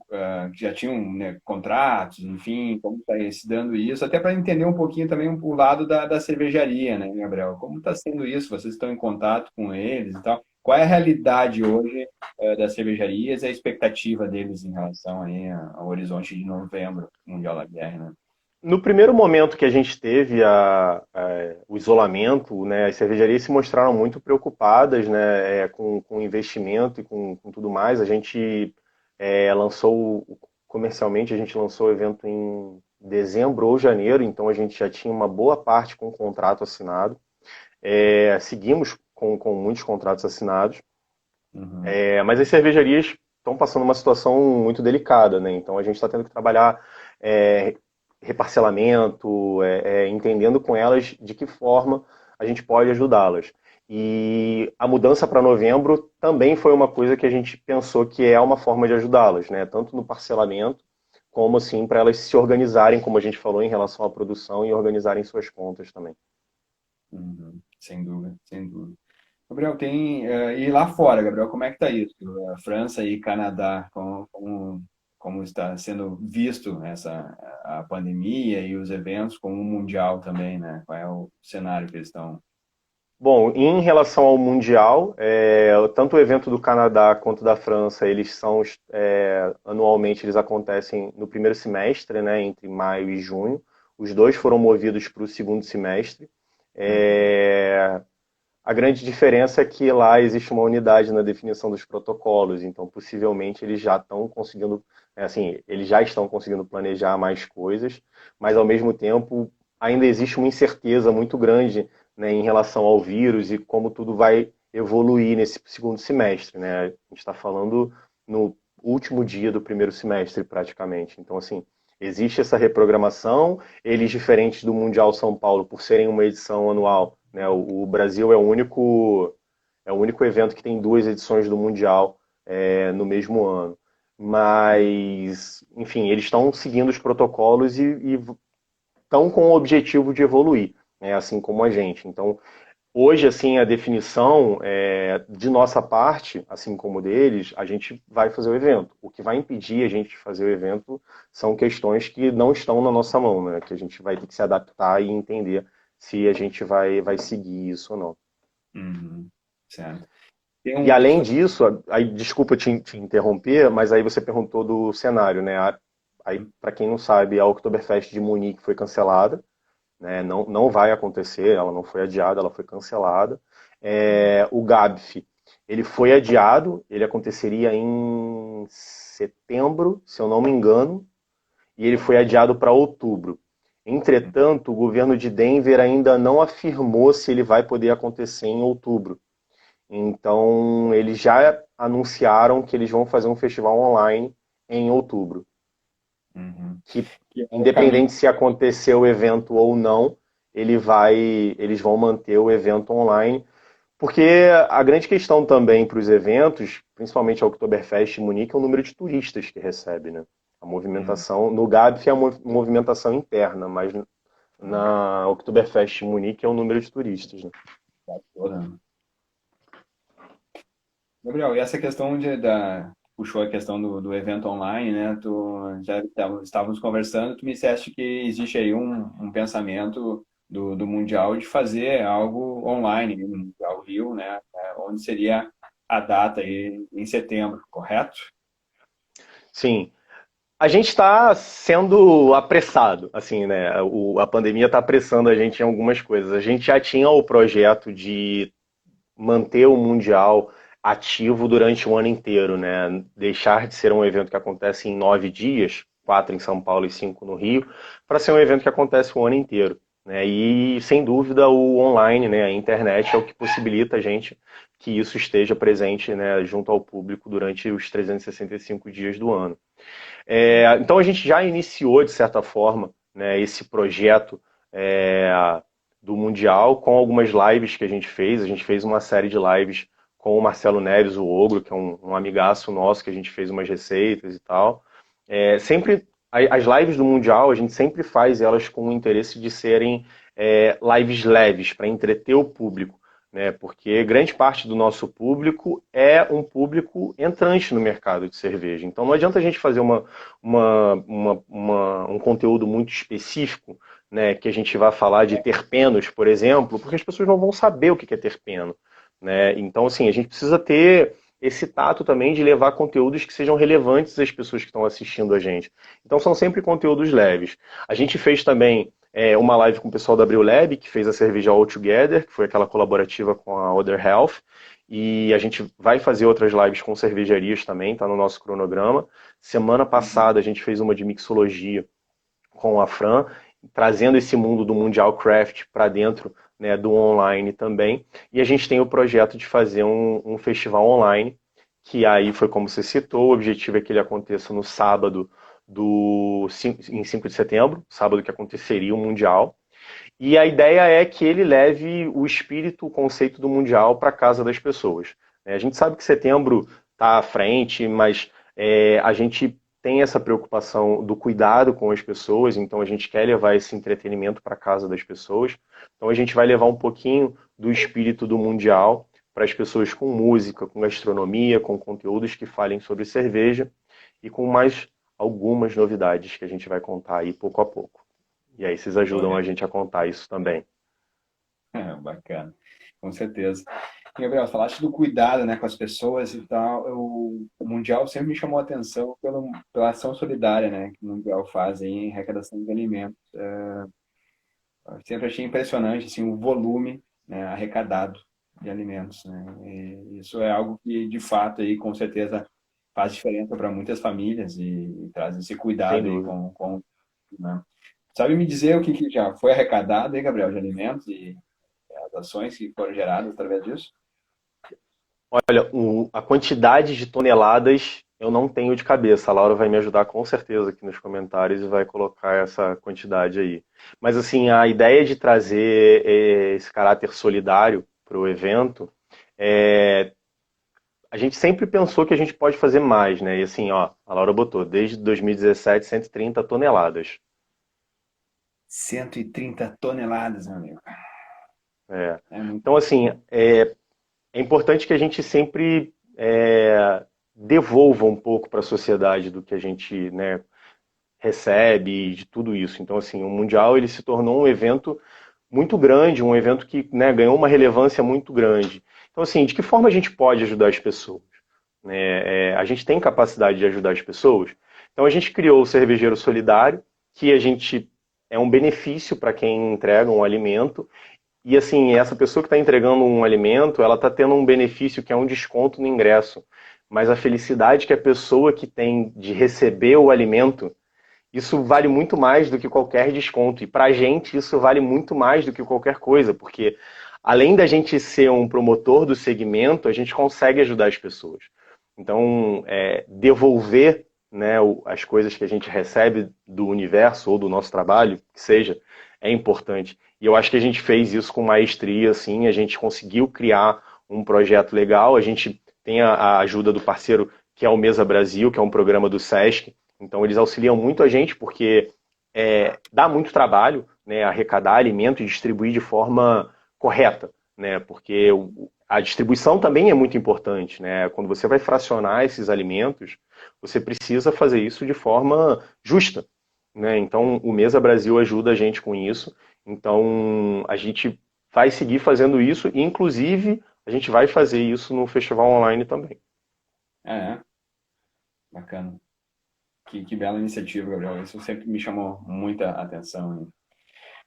já tinham, né, contratos, enfim, como está se dando isso, até para entender um pouquinho também o lado da cervejaria, né, Gabriel? Como está sendo isso? Vocês estão em contato com eles e tal? Qual é a realidade hoje, das cervejarias e a expectativa deles em relação aí ao horizonte de novembro, Mundial da Guerra, né? No primeiro momento que a gente teve o isolamento, né, as cervejarias se mostraram muito preocupadas, né, com o investimento e com tudo mais. A gente comercialmente, a gente lançou o evento em dezembro ou janeiro, então a gente já tinha uma boa parte com o contrato assinado. Seguimos com muitos contratos assinados, Uhum. mas as cervejarias estão passando uma situação muito delicada, né? Então a gente está tendo que trabalhar é, reparcelamento, entendendo com elas de que forma a gente pode ajudá-las. E a mudança para novembro também foi uma coisa que a gente pensou que é uma forma de ajudá-las, né? Tanto no parcelamento, como assim para elas se organizarem, como a gente falou, em relação à produção e organizarem suas contas também. Uhum. Sem dúvida, sem dúvida. Gabriel, e lá fora, Gabriel, como é que está isso? A França e Canadá, como está sendo visto a pandemia e os eventos como um mundial também, né? Qual é o cenário que eles estão? Bom, em relação ao Mundial, tanto o evento do Canadá quanto da França, eles são anualmente eles acontecem no primeiro semestre, né, entre maio e junho. Os dois foram movidos para o segundo semestre. É, a grande diferença é que lá existe uma unidade na definição dos protocolos, então possivelmente eles já estão conseguindo, assim, eles já estão conseguindo planejar mais coisas, mas ao mesmo tempo ainda existe uma incerteza muito grande, né, em relação ao vírus e como tudo vai evoluir nesse segundo semestre, né? A gente está falando no último dia do primeiro semestre praticamente, então assim existe essa reprogramação, eles diferentes do Mundial São Paulo por serem uma edição anual, né? O Brasil é o único evento que tem duas edições do Mundial no mesmo ano. Mas, enfim, eles estão seguindo os protocolos e estão com o objetivo de evoluir, né? Assim como a gente. Então, hoje, assim, a definição de nossa parte, assim como deles, a gente vai fazer o evento. O que vai impedir a gente de fazer o evento são questões que não estão na nossa mão, né? Que a gente vai ter que se adaptar e entender se a gente vai seguir isso ou não. Uhum. Certo. Tem E um, além disso, aí desculpa te interromper, mas aí você perguntou do cenário, né? Aí, para quem não sabe, a Oktoberfest de Munique foi cancelada, né? Não, não vai acontecer, ela não foi adiada, ela foi cancelada. O GABF, ele foi adiado, ele aconteceria em setembro, se eu não me engano, e ele foi adiado para outubro. Entretanto, o governo de Denver ainda não afirmou se ele vai poder acontecer em outubro. Então, eles já anunciaram que eles vão fazer um festival online em outubro. Uhum. que Que é o caminho. independente se acontecer o evento ou não, eles vão manter o evento online, porque a grande questão também para os eventos, principalmente a Oktoberfest em Munique, é o número de turistas que recebe, né? A Hum, movimentação, no GABF é a movimentação interna, mas na Oktoberfest em Munique é o número de turistas, né? toda, né? Gabriel, e essa questão puxou a questão do evento online, né? Tu já estávamos conversando, tu me disseste que existe aí um pensamento do Mundial de fazer algo online, no Mundial Rio, né? Onde seria a data aí em setembro, correto? Sim, a gente está sendo apressado, assim, né? A pandemia está apressando a gente em algumas coisas. A gente já tinha o projeto de manter o Mundial ativo durante o ano inteiro, né? Deixar de ser um evento que acontece em 9 dias, 4 em São Paulo e 5 no Rio, para ser um evento que acontece o ano inteiro. Né? E, sem dúvida, o online, né? A internet é o que possibilita a gente que isso esteja presente, né? Junto ao público durante os 365 dias do ano. Então a gente já iniciou, de certa forma, né, esse projeto é, do Mundial com algumas lives que a gente fez. A gente fez uma série de lives com o Marcelo Neves, o Ogro, que é um amigaço nosso, que a gente fez umas receitas e tal. Sempre as lives do Mundial, a gente sempre faz elas com o interesse de serem lives leves, para entreter o público, né? Porque grande parte do nosso público é um público entrante no mercado de cerveja. Então não adianta a gente fazer um conteúdo muito específico, né, que a gente vai falar de terpenos, por exemplo, porque as pessoas não vão saber o que é terpeno. Né? Então, assim, a gente precisa ter esse tato também de levar conteúdos que sejam relevantes às pessoas que estão assistindo a gente. Então, são sempre conteúdos leves. A gente fez também uma live com o pessoal da Abril Lab, que fez a cerveja All Together, que foi aquela colaborativa com a Other Health. E a gente vai fazer outras lives com cervejarias também, está no nosso cronograma. Semana Uhum. passada a gente fez uma de mixologia com a Fran, trazendo esse mundo do Mundial Craft para dentro, né, do online também. E a gente tem o projeto de fazer um festival online, que aí foi como você citou, o objetivo é que ele aconteça no sábado em 5 de setembro, sábado que aconteceria o Mundial. E a ideia é que ele leve o espírito, o conceito do Mundial para casa das pessoas. A gente sabe que setembro está à frente, mas a gente tem essa preocupação do cuidado com as pessoas, então a gente quer levar esse entretenimento para casa das pessoas. Então a gente vai levar um pouquinho do espírito do Mundial para as pessoas com música, com gastronomia, com conteúdos que falem sobre cerveja e com mais algumas novidades que a gente vai contar aí pouco a pouco. E aí vocês ajudam a Olha, gente a contar isso também. bacana, com certeza. E, Gabriel, falaste do cuidado, né, com as pessoas e tal. O Mundial sempre me chamou a atenção pela ação solidária, né, que o Mundial faz aí em arrecadação de alimentos. Eu sempre achei impressionante assim, o volume, né, arrecadado de alimentos, né? E isso é algo que, de fato, aí, com certeza faz diferença para muitas famílias e traz esse Sem cuidado aí dúvida. né? Sabe me dizer o que já foi arrecadado aí, Gabriel, de alimentos e as ações que foram geradas através disso? Olha, a quantidade de toneladas eu não tenho de cabeça. A Laura vai me ajudar com certeza aqui nos comentários e vai colocar essa quantidade aí. Mas assim, a ideia de trazer esse caráter solidário para o evento, é, a gente sempre pensou que a gente pode fazer mais, né? E assim, ó, a Laura botou, desde 2017, 130 toneladas. 130 toneladas, meu amigo. É. É muito. Então, assim, é importante que a gente sempre devolva um pouco para a sociedade do que a gente, né, recebe, de tudo isso. Então, assim, o Mundial ele se tornou um evento muito grande, um evento que, né, ganhou uma relevância muito grande. Então, assim, de que forma a gente pode ajudar as pessoas? A gente tem capacidade de ajudar as pessoas? Então, a gente criou o Cervejeiro Solidário, que a gente é um benefício para quem entrega um alimento e assim, essa pessoa que está entregando um alimento, ela está tendo um benefício que é um desconto no ingresso. Mas a felicidade que a pessoa que tem de receber o alimento, isso vale muito mais do que qualquer desconto. E para a gente isso vale muito mais do que qualquer coisa, porque além da gente ser um promotor do segmento, a gente consegue ajudar as pessoas. Então, devolver né, as coisas que a gente recebe do universo ou do nosso trabalho, que seja, é importante. E eu acho que a gente fez isso com maestria, assim, a gente conseguiu criar um projeto legal, a gente tem a ajuda do parceiro que é o Mesa Brasil, que é um programa do SESC, então eles auxiliam muito a gente, porque dá muito trabalho, né, arrecadar alimento e distribuir de forma correta, né, porque a distribuição também é muito importante, né, quando você vai fracionar esses alimentos, você precisa fazer isso de forma justa, né, então o Mesa Brasil ajuda a gente com isso, então a gente vai seguir fazendo isso, e inclusive a gente vai fazer isso no festival online também. É, bacana. Que bela iniciativa, Gabriel. Isso sempre me chamou muita atenção, né?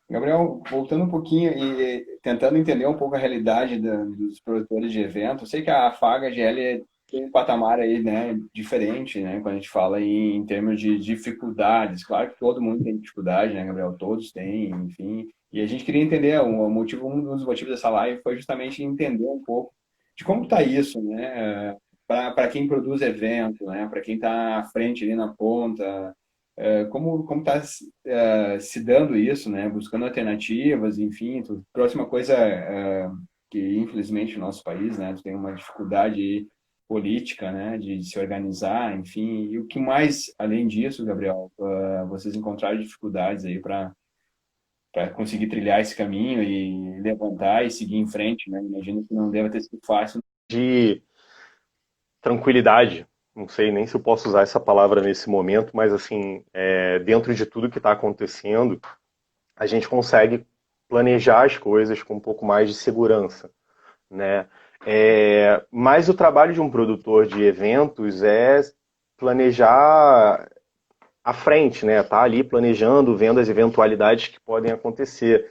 Gabriel, voltando um pouquinho e tentando entender um pouco a realidade dos produtores de eventos, eu sei que a Faga GL tem um patamar aí, né, diferente, né, quando a gente fala em termos de dificuldades. Claro que todo mundo tem dificuldade, né, Gabriel? Todos têm, enfim. E a gente queria entender, um dos motivos dessa live foi justamente entender um pouco de como está isso, né, para quem produz evento, né, para quem está à frente ali na ponta, como está se dando isso, né? Buscando alternativas, enfim, tu trouxe uma coisa que infelizmente no nosso país, né, tu tem uma dificuldade política, né, de se organizar, enfim, e o que mais, além disso, Gabriel, vocês encontraram dificuldades aí para conseguir trilhar esse caminho e levantar e seguir em frente, né? Imagino que não deva ter sido fácil. De tranquilidade, não sei nem se eu posso usar essa palavra nesse momento, mas assim, dentro de tudo que está acontecendo, a gente consegue planejar as coisas com um pouco mais de segurança, né? Mas o trabalho de um produtor de eventos é planejar à frente, né? Tá ali planejando, vendo as eventualidades que podem acontecer.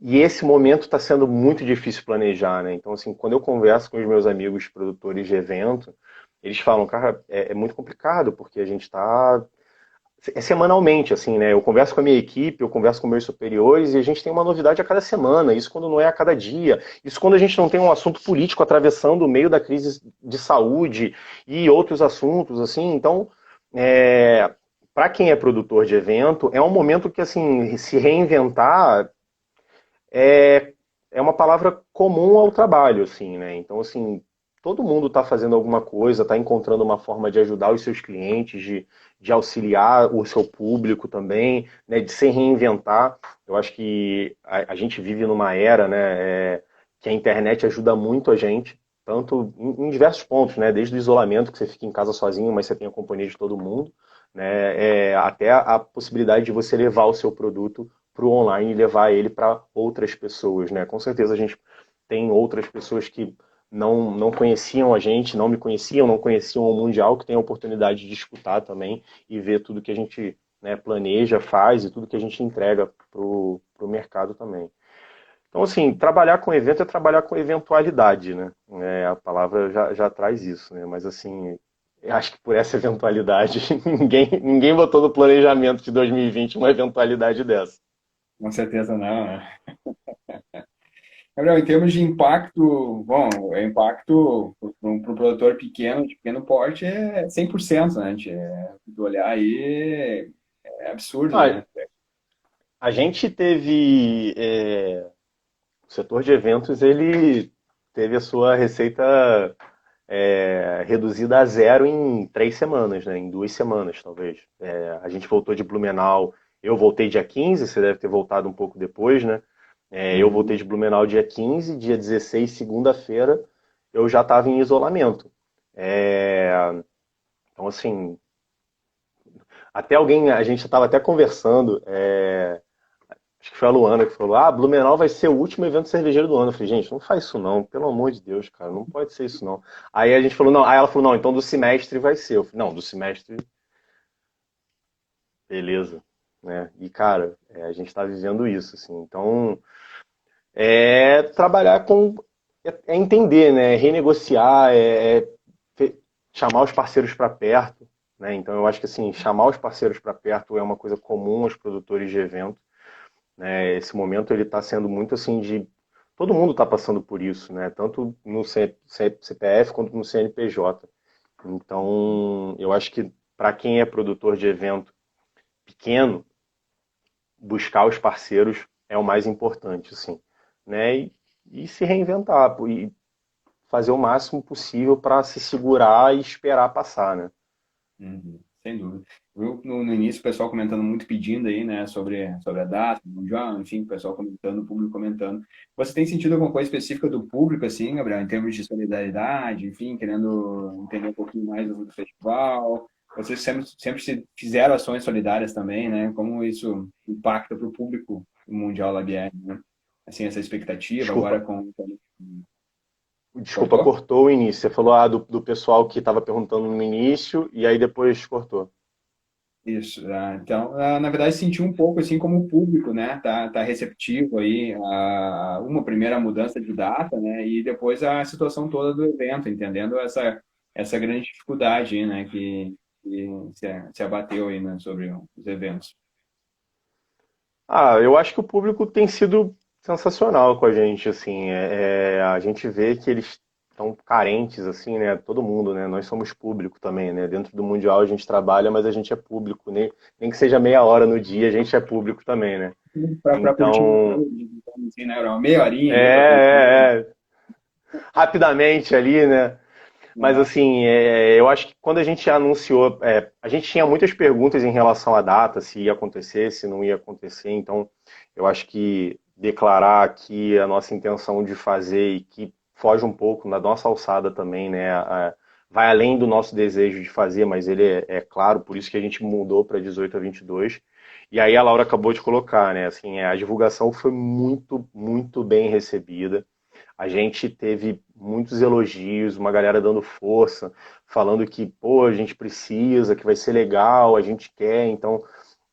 E esse momento está sendo muito difícil planejar, né? Então, assim, quando eu converso com os meus amigos produtores de evento, eles falam, cara, é muito complicado, porque a gente está semanalmente, assim, né? Eu converso com a minha equipe, eu converso com meus superiores e a gente tem uma novidade a cada semana. Isso quando não é a cada dia. Isso quando a gente não tem um assunto político atravessando o meio da crise de saúde e outros assuntos, assim. Então, para quem é produtor de evento, é um momento que, assim, se reinventar é, é uma palavra comum ao trabalho, assim, né? Então, assim, todo mundo está fazendo alguma coisa, está encontrando uma forma de ajudar os seus clientes, de auxiliar o seu público também, né? De se reinventar. Eu acho que a gente vive numa era, né? Que a internet ajuda muito a gente, tanto em diversos pontos, né? Desde o isolamento, que você fica em casa sozinho, mas você tem a companhia de todo mundo, né? Até a possibilidade de você levar o seu produto para o online e levar ele para outras pessoas, né? Com certeza a gente tem outras pessoas que não conheciam a gente, não me conheciam, não conheciam o Mundial, que tem a oportunidade de escutar também e ver tudo que a gente, né, planeja, faz e tudo que a gente entrega para o mercado também. Então, assim, trabalhar com evento é trabalhar com eventualidade, né? A palavra já traz isso, né? Mas, assim, eu acho que por essa eventualidade, ninguém botou no planejamento de 2020 uma eventualidade dessa. Com certeza não, né? Gabriel, em termos de impacto, bom, o impacto para um produtor pequeno, de pequeno porte, é 100%, né? Do olhar aí é absurdo, Ah, né? a gente teve. O setor de eventos, ele teve a sua receita reduzida a zero em 3 semanas, né? Em 2 semanas, talvez. A gente voltou de Blumenau, eu voltei dia 15, você deve ter voltado um pouco depois, né? Eu voltei Uhum. de Blumenau dia 15, dia 16, segunda-feira, eu já estava em isolamento. Então, assim, até alguém, a gente estava até conversando, acho que foi a Luana que falou, Blumenau vai ser o último evento cervejeiro do ano. Eu falei, gente, não faz isso não, pelo amor de Deus, cara, não pode ser isso não. Aí a gente falou, não, aí ela falou, não, então do semestre vai ser. Eu falei, não, do semestre, beleza, né? E, cara, a gente tá vivendo isso, assim, então, trabalhar com, entender, né, renegociar, chamar os parceiros para perto, né? Então eu acho que, assim, chamar os parceiros para perto é uma coisa comum aos produtores de evento, né? Esse momento ele está sendo muito assim de todo mundo está passando por isso, né? Tanto no CPF quanto no CNPJ. Então, eu acho que para quem é produtor de evento pequeno, buscar os parceiros é o mais importante, assim, né? E se reinventar, e fazer o máximo possível para se segurar e esperar passar, né? Uhum, sem dúvida. Viu no início o pessoal comentando muito, pedindo aí, né, sobre a data do mundial, enfim, o pessoal comentando, o público comentando. Você tem sentido alguma coisa específica do público, assim, Gabriel, em termos de solidariedade, enfim, querendo entender um pouquinho mais do festival? Vocês sempre se fizeram ações solidárias também, né? Como isso impacta para o público mundial da BR, né? Assim, essa expectativa agora Desculpa, com... desculpa, Cortou? cortou o início. Você falou do pessoal que estava perguntando no início e aí depois cortou. Isso, então, na verdade, senti um pouco assim como o público, né, tá receptivo aí a uma primeira mudança de data, né, e depois a situação toda do evento, entendendo essa grande dificuldade, aí, né, que se abateu aí, né, sobre os eventos. Ah, eu acho que o público tem sido sensacional com a gente, assim, a gente vê que eles estão carentes, assim, né, todo mundo, né, nós somos público também, né, dentro do Mundial a gente trabalha, mas a gente é público, nem que seja meia hora no dia, a gente é público também, né, Para curtir um então, pouco, então, assim, né, uma meia horinha ali para curtir. é, rapidamente ali, né, mas Né? assim, eu acho que quando a gente anunciou, a gente tinha muitas perguntas em relação à data, se ia acontecer, se não ia acontecer, então eu acho que declarar aqui a nossa intenção de fazer e que foge um pouco da nossa alçada também, né? Vai além do nosso desejo de fazer, mas ele é claro, por isso que a gente mudou para 18 a 22. E aí a Laura acabou de colocar, né? Assim, a divulgação foi muito, muito bem recebida. A gente teve muitos elogios, uma galera dando força, falando que, pô, a gente precisa, que vai ser legal, a gente quer. Então,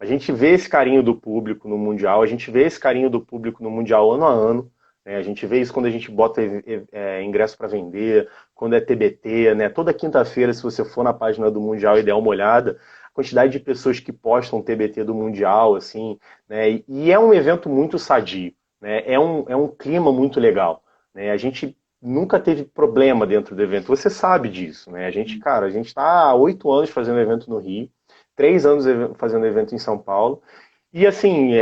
a gente vê esse carinho do público no Mundial, a gente vê esse carinho do público no Mundial ano a ano. Né? A gente vê isso quando a gente bota ingresso para vender, quando é TBT, né? Toda quinta-feira, se você for na página do Mundial e der uma olhada, a quantidade de pessoas que postam TBT do Mundial, assim, né? E é um evento muito sadio, né? É um clima muito legal. Né? A gente nunca teve problema dentro do evento. Você sabe disso, né? A gente, cara, a gente está há 8 anos fazendo evento no Rio, 3 anos fazendo evento em São Paulo. E assim,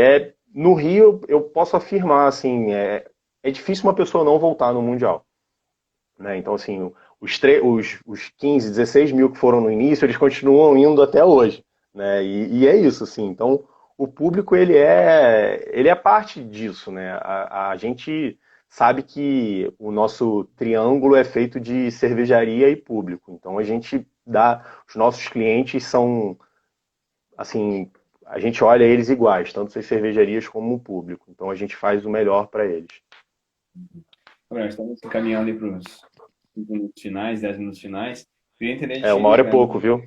no Rio eu posso afirmar, assim, é difícil uma pessoa não voltar no Mundial. Né? Então, assim, os 15, 16 mil que foram no início, eles continuam indo até hoje. Né? E é isso, assim. Então, o público, ele é parte disso. Né? A gente sabe que o nosso triângulo é feito de cervejaria e público. Então, a gente dá... Os nossos clientes são, assim... A gente olha eles iguais, tanto as cervejarias como o público. Então, a gente faz o melhor para eles. Gabriel, estamos caminhando aí para os 5 minutos finais, 10 minutos finais. Queria entender de Uma ti, hora é cara. pouco, viu?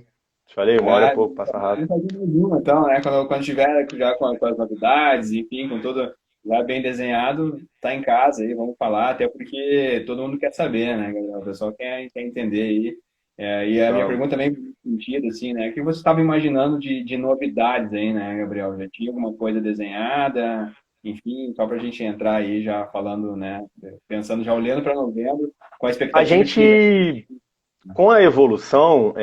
Te falei, uma hora é Ah, pouco, passa rápido. fazendo uma, então, né? Quando tiver já com as novidades, enfim, com tudo já bem desenhado, tá em casa aí, vamos falar, até porque todo mundo quer saber, né, Gabriel? O pessoal quer entender aí. E a minha Então, pergunta também faz sentido, assim, né? O que você estava imaginando de novidades aí, né, Gabriel? Já tinha alguma coisa desenhada? Enfim, só para a gente entrar aí já falando, né? Pensando, já olhando para novembro, com a a expectativa de que gente, com a evolução,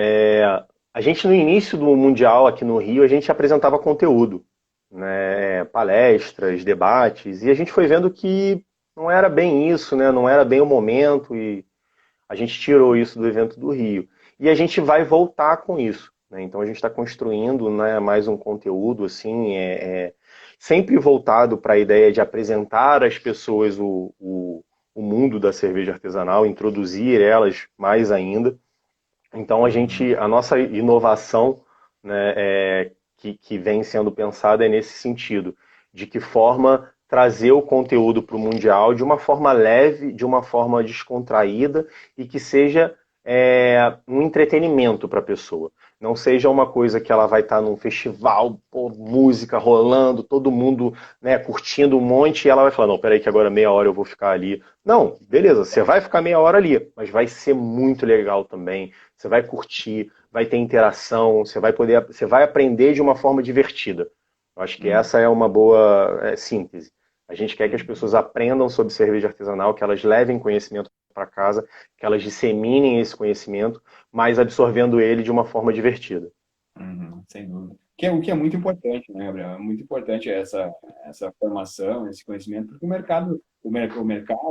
a gente no início do Mundial aqui no Rio, a gente apresentava conteúdo, né? Palestras, debates, e a gente foi vendo que não era bem isso, né? Não era bem o momento, e a gente tirou isso do evento do Rio. E a gente vai voltar com isso. Né? Então a gente está construindo, né, mais um conteúdo assim, sempre voltado para a ideia de apresentar às pessoas o mundo da cerveja artesanal, introduzir elas mais ainda. Então a nossa inovação, né, que vem sendo pensada é nesse sentido, de que forma trazer o conteúdo para o Mundial de uma forma leve, de uma forma descontraída e que seja um entretenimento para a pessoa. Não seja uma coisa que ela vai estar num festival, pô, música rolando, todo mundo, né, curtindo um monte, e ela vai falar, não, peraí que agora meia hora eu vou ficar ali. Não, beleza, você vai ficar meia hora ali, mas vai ser muito legal também, você vai curtir, vai ter interação, você vai aprender de uma forma divertida. Eu acho que essa é uma boa síntese. A gente quer que as pessoas aprendam sobre cerveja artesanal, que elas levem conhecimento para casa, que elas disseminem esse conhecimento, mas absorvendo ele de uma forma divertida. Sem dúvida. O que é muito importante, né, Gabriel? É muito importante essa formação, esse conhecimento, porque o mercado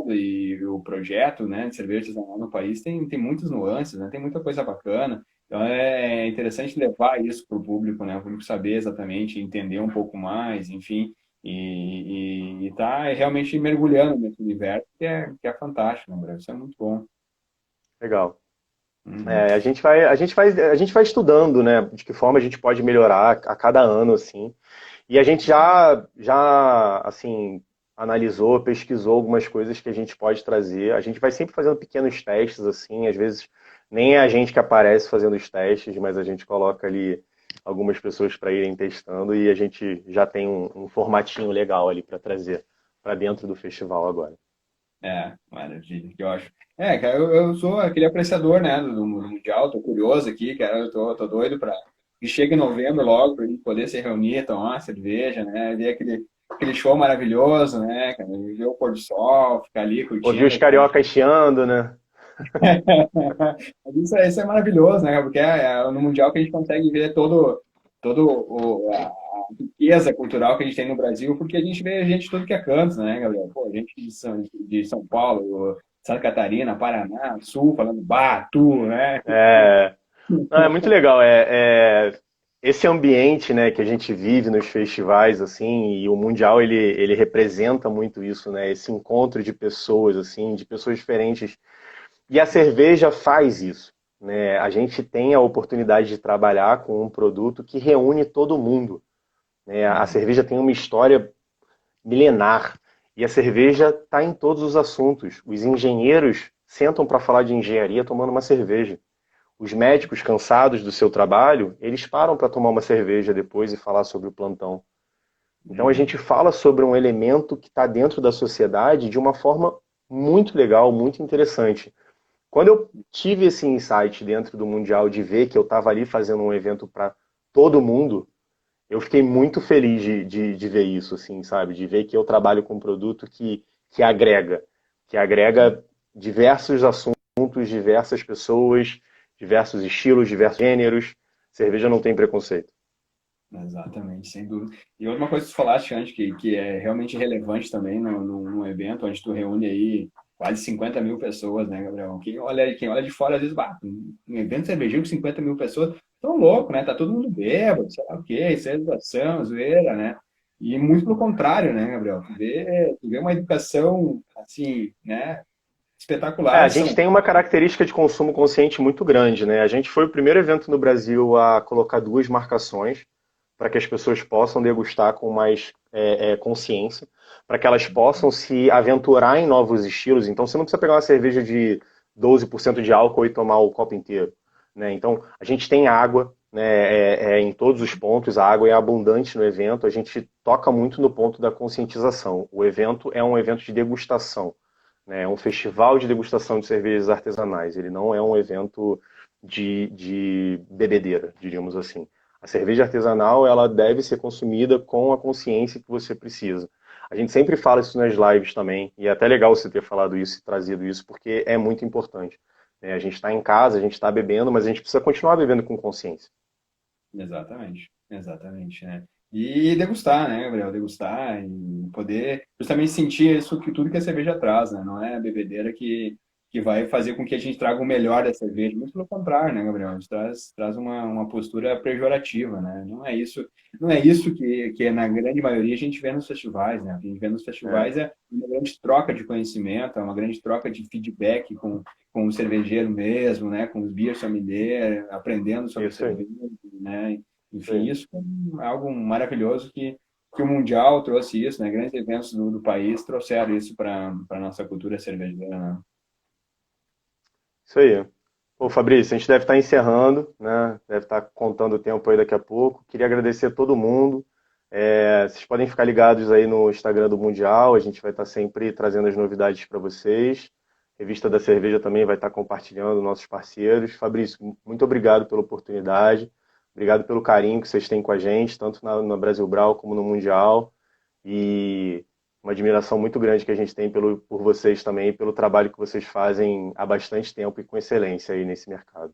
e o projeto, né, de cerveja artesanal no país tem muitas nuances, né, tem muita coisa bacana. Então é interessante levar isso para o público, né, o público saber exatamente, entender um pouco mais, enfim, e tá realmente mergulhando nesse universo que é fantástico, né, Gabriel? Isso é muito bom. Legal. Uhum. É, a gente vai estudando, né, de que forma a gente pode melhorar a cada ano, assim. E a gente já assim, analisou, pesquisou algumas coisas que a gente pode trazer. A gente vai sempre fazendo pequenos testes, assim, às vezes nem é a gente que aparece fazendo os testes, mas a gente coloca ali algumas pessoas para irem testando e a gente já tem um formatinho legal ali para trazer para dentro do festival agora. Maravilha, que eu acho. Cara, eu sou aquele apreciador, né, do Mundial, tô curioso aqui, cara, tô doido para que chegue em novembro logo, pra gente poder se reunir, tomar uma cerveja, né, ver aquele show maravilhoso, né, cara, ver o pôr do sol, ficar ali Ouvir curtindo. os cariocas chiando, né? Mas isso é maravilhoso, né? Porque no Mundial que a gente consegue ver a riqueza cultural que a gente tem no Brasil, porque a gente vê gente de tudo que é canto, né, Gabriel? Pô, gente de São Paulo, Santa Catarina, Paraná, Sul, falando Batu, né? É, não, é muito legal. Esse ambiente, né, que a gente vive nos festivais, assim, e o Mundial ele representa muito isso, né? Esse encontro de pessoas, assim, de pessoas diferentes. E a cerveja faz isso, né? A gente tem a oportunidade de trabalhar com um produto que reúne todo mundo, né? A cerveja tem uma história milenar e a cerveja está em todos os assuntos. Os engenheiros sentam para falar de engenharia tomando uma cerveja. Os médicos cansados do seu trabalho, eles param para tomar uma cerveja depois e falar sobre o plantão. Então a Uhum. gente fala sobre um elemento que está dentro da sociedade de uma forma muito legal, muito interessante. Quando eu tive esse insight dentro do Mundial de ver que eu estava ali fazendo um evento para todo mundo, eu fiquei muito feliz de ver isso, assim, sabe? De ver que eu trabalho com um produto que agrega, que agrega diversos assuntos, diversas pessoas, diversos estilos, diversos gêneros. Cerveja não tem preconceito. Exatamente, sem dúvida. E outra coisa que tu falaste antes, que é realmente relevante também num evento onde tu reúne aí quase 50 mil pessoas, né, Gabriel? Quem olha de fora, às vezes, um evento cervejeiro com 50 mil pessoas, tão louco, né? Tá todo mundo bêbado, sei lá o quê, isso é educação, zoeira, né? E muito pelo contrário, né, Gabriel? Tu vê uma educação, assim, né, A espetacular. gente tem uma característica de consumo consciente muito grande, né? A gente foi o primeiro evento no Brasil a colocar duas marcações para que as pessoas possam degustar com mais consciência, para que elas possam se aventurar em novos estilos. Então, você não precisa pegar uma cerveja de 12% de álcool e tomar o copo inteiro, né? Então, a gente tem água, né, em todos os pontos, a água é abundante no evento, a gente toca muito no ponto da conscientização. O evento é um evento de degustação, né? É um festival de degustação de cervejas artesanais, ele não é um evento de bebedeira, diríamos assim. A cerveja artesanal ela deve ser consumida com a consciência que você precisa. A gente sempre fala isso nas lives também, e é até legal você ter falado isso e trazido isso, porque é muito importante, né? A gente está em casa, a gente está bebendo, mas a gente precisa continuar bebendo com consciência. Exatamente, exatamente, né? E degustar, né, Gabriel? Degustar e poder justamente sentir isso que tudo que a cerveja traz, né? Não é a bebedeira que vai fazer com que a gente traga o melhor da cerveja. Muito pelo contrário, né, Gabriel? A gente traz uma postura pejorativa, né? Não é isso que na grande maioria a gente vê nos festivais, né? O que a gente vê nos É, festivais é uma grande troca de conhecimento, é uma grande troca de feedback com o cervejeiro mesmo, né? Com os beer sommelier, aprendendo sobre isso aí, cerveja, né? isso Enfim, aí. isso é algo maravilhoso que o Mundial trouxe isso, né? Grandes eventos do país trouxeram isso para a nossa cultura cervejeira, né? Isso aí. Pô, Fabrício, a gente deve estar encerrando, né? Deve estar contando o tempo aí daqui a pouco. Queria agradecer a todo mundo. Vocês podem ficar ligados aí no Instagram do Mundial, a gente vai estar sempre trazendo as novidades para vocês. Revista da Cerveja também vai estar compartilhando nossos parceiros. Fabrício, muito obrigado pela oportunidade. Obrigado pelo carinho que vocês têm com a gente, tanto na Brasil Brau como no Mundial. E uma admiração muito grande que a gente tem por vocês também, pelo trabalho que vocês fazem há bastante tempo e com excelência aí nesse mercado.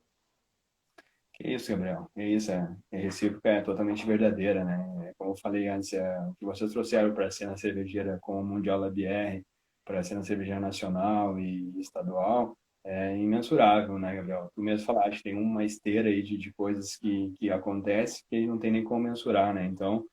Que isso, Gabriel. Que isso, é recíproca, é totalmente verdadeira, né? Como eu falei antes, o que vocês trouxeram para a cena cervejeira com o Mundial da BR, para a cena cervejeira nacional e estadual, é imensurável, né, Gabriel? Tu mesmo falaste, tem uma esteira aí de coisas que acontecem que não tem nem como mensurar, né? Então, o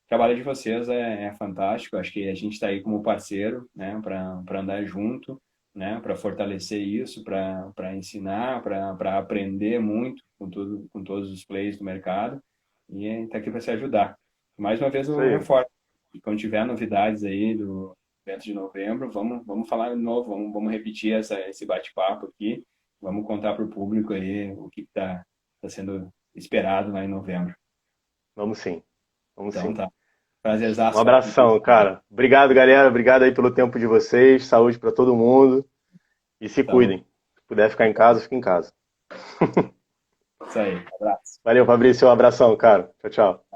trabalho de vocês é fantástico. Acho que a gente está aí como parceiro, né, para andar junto, né, para fortalecer isso, para ensinar, para aprender muito com tudo, com todos os players do mercado e está aqui para se ajudar. Mais uma vez Isso eu aí. reforço, e quando tiver novidades aí do evento de novembro, vamos falar de novo, vamos repetir esse bate-papo aqui, vamos contar para o público aí o que está tá sendo esperado lá em novembro. Vamos sim. Vamos Então sim. tá. Um Prazerzaço falar contigo. abração, cara. Obrigado, galera. Obrigado aí pelo tempo de vocês. Saúde para todo mundo. E se Saúde. cuidem. Se puder ficar em casa, fique em casa. Isso aí. Abraço. Valeu, Fabrício. Um abração, cara. Tchau, tchau.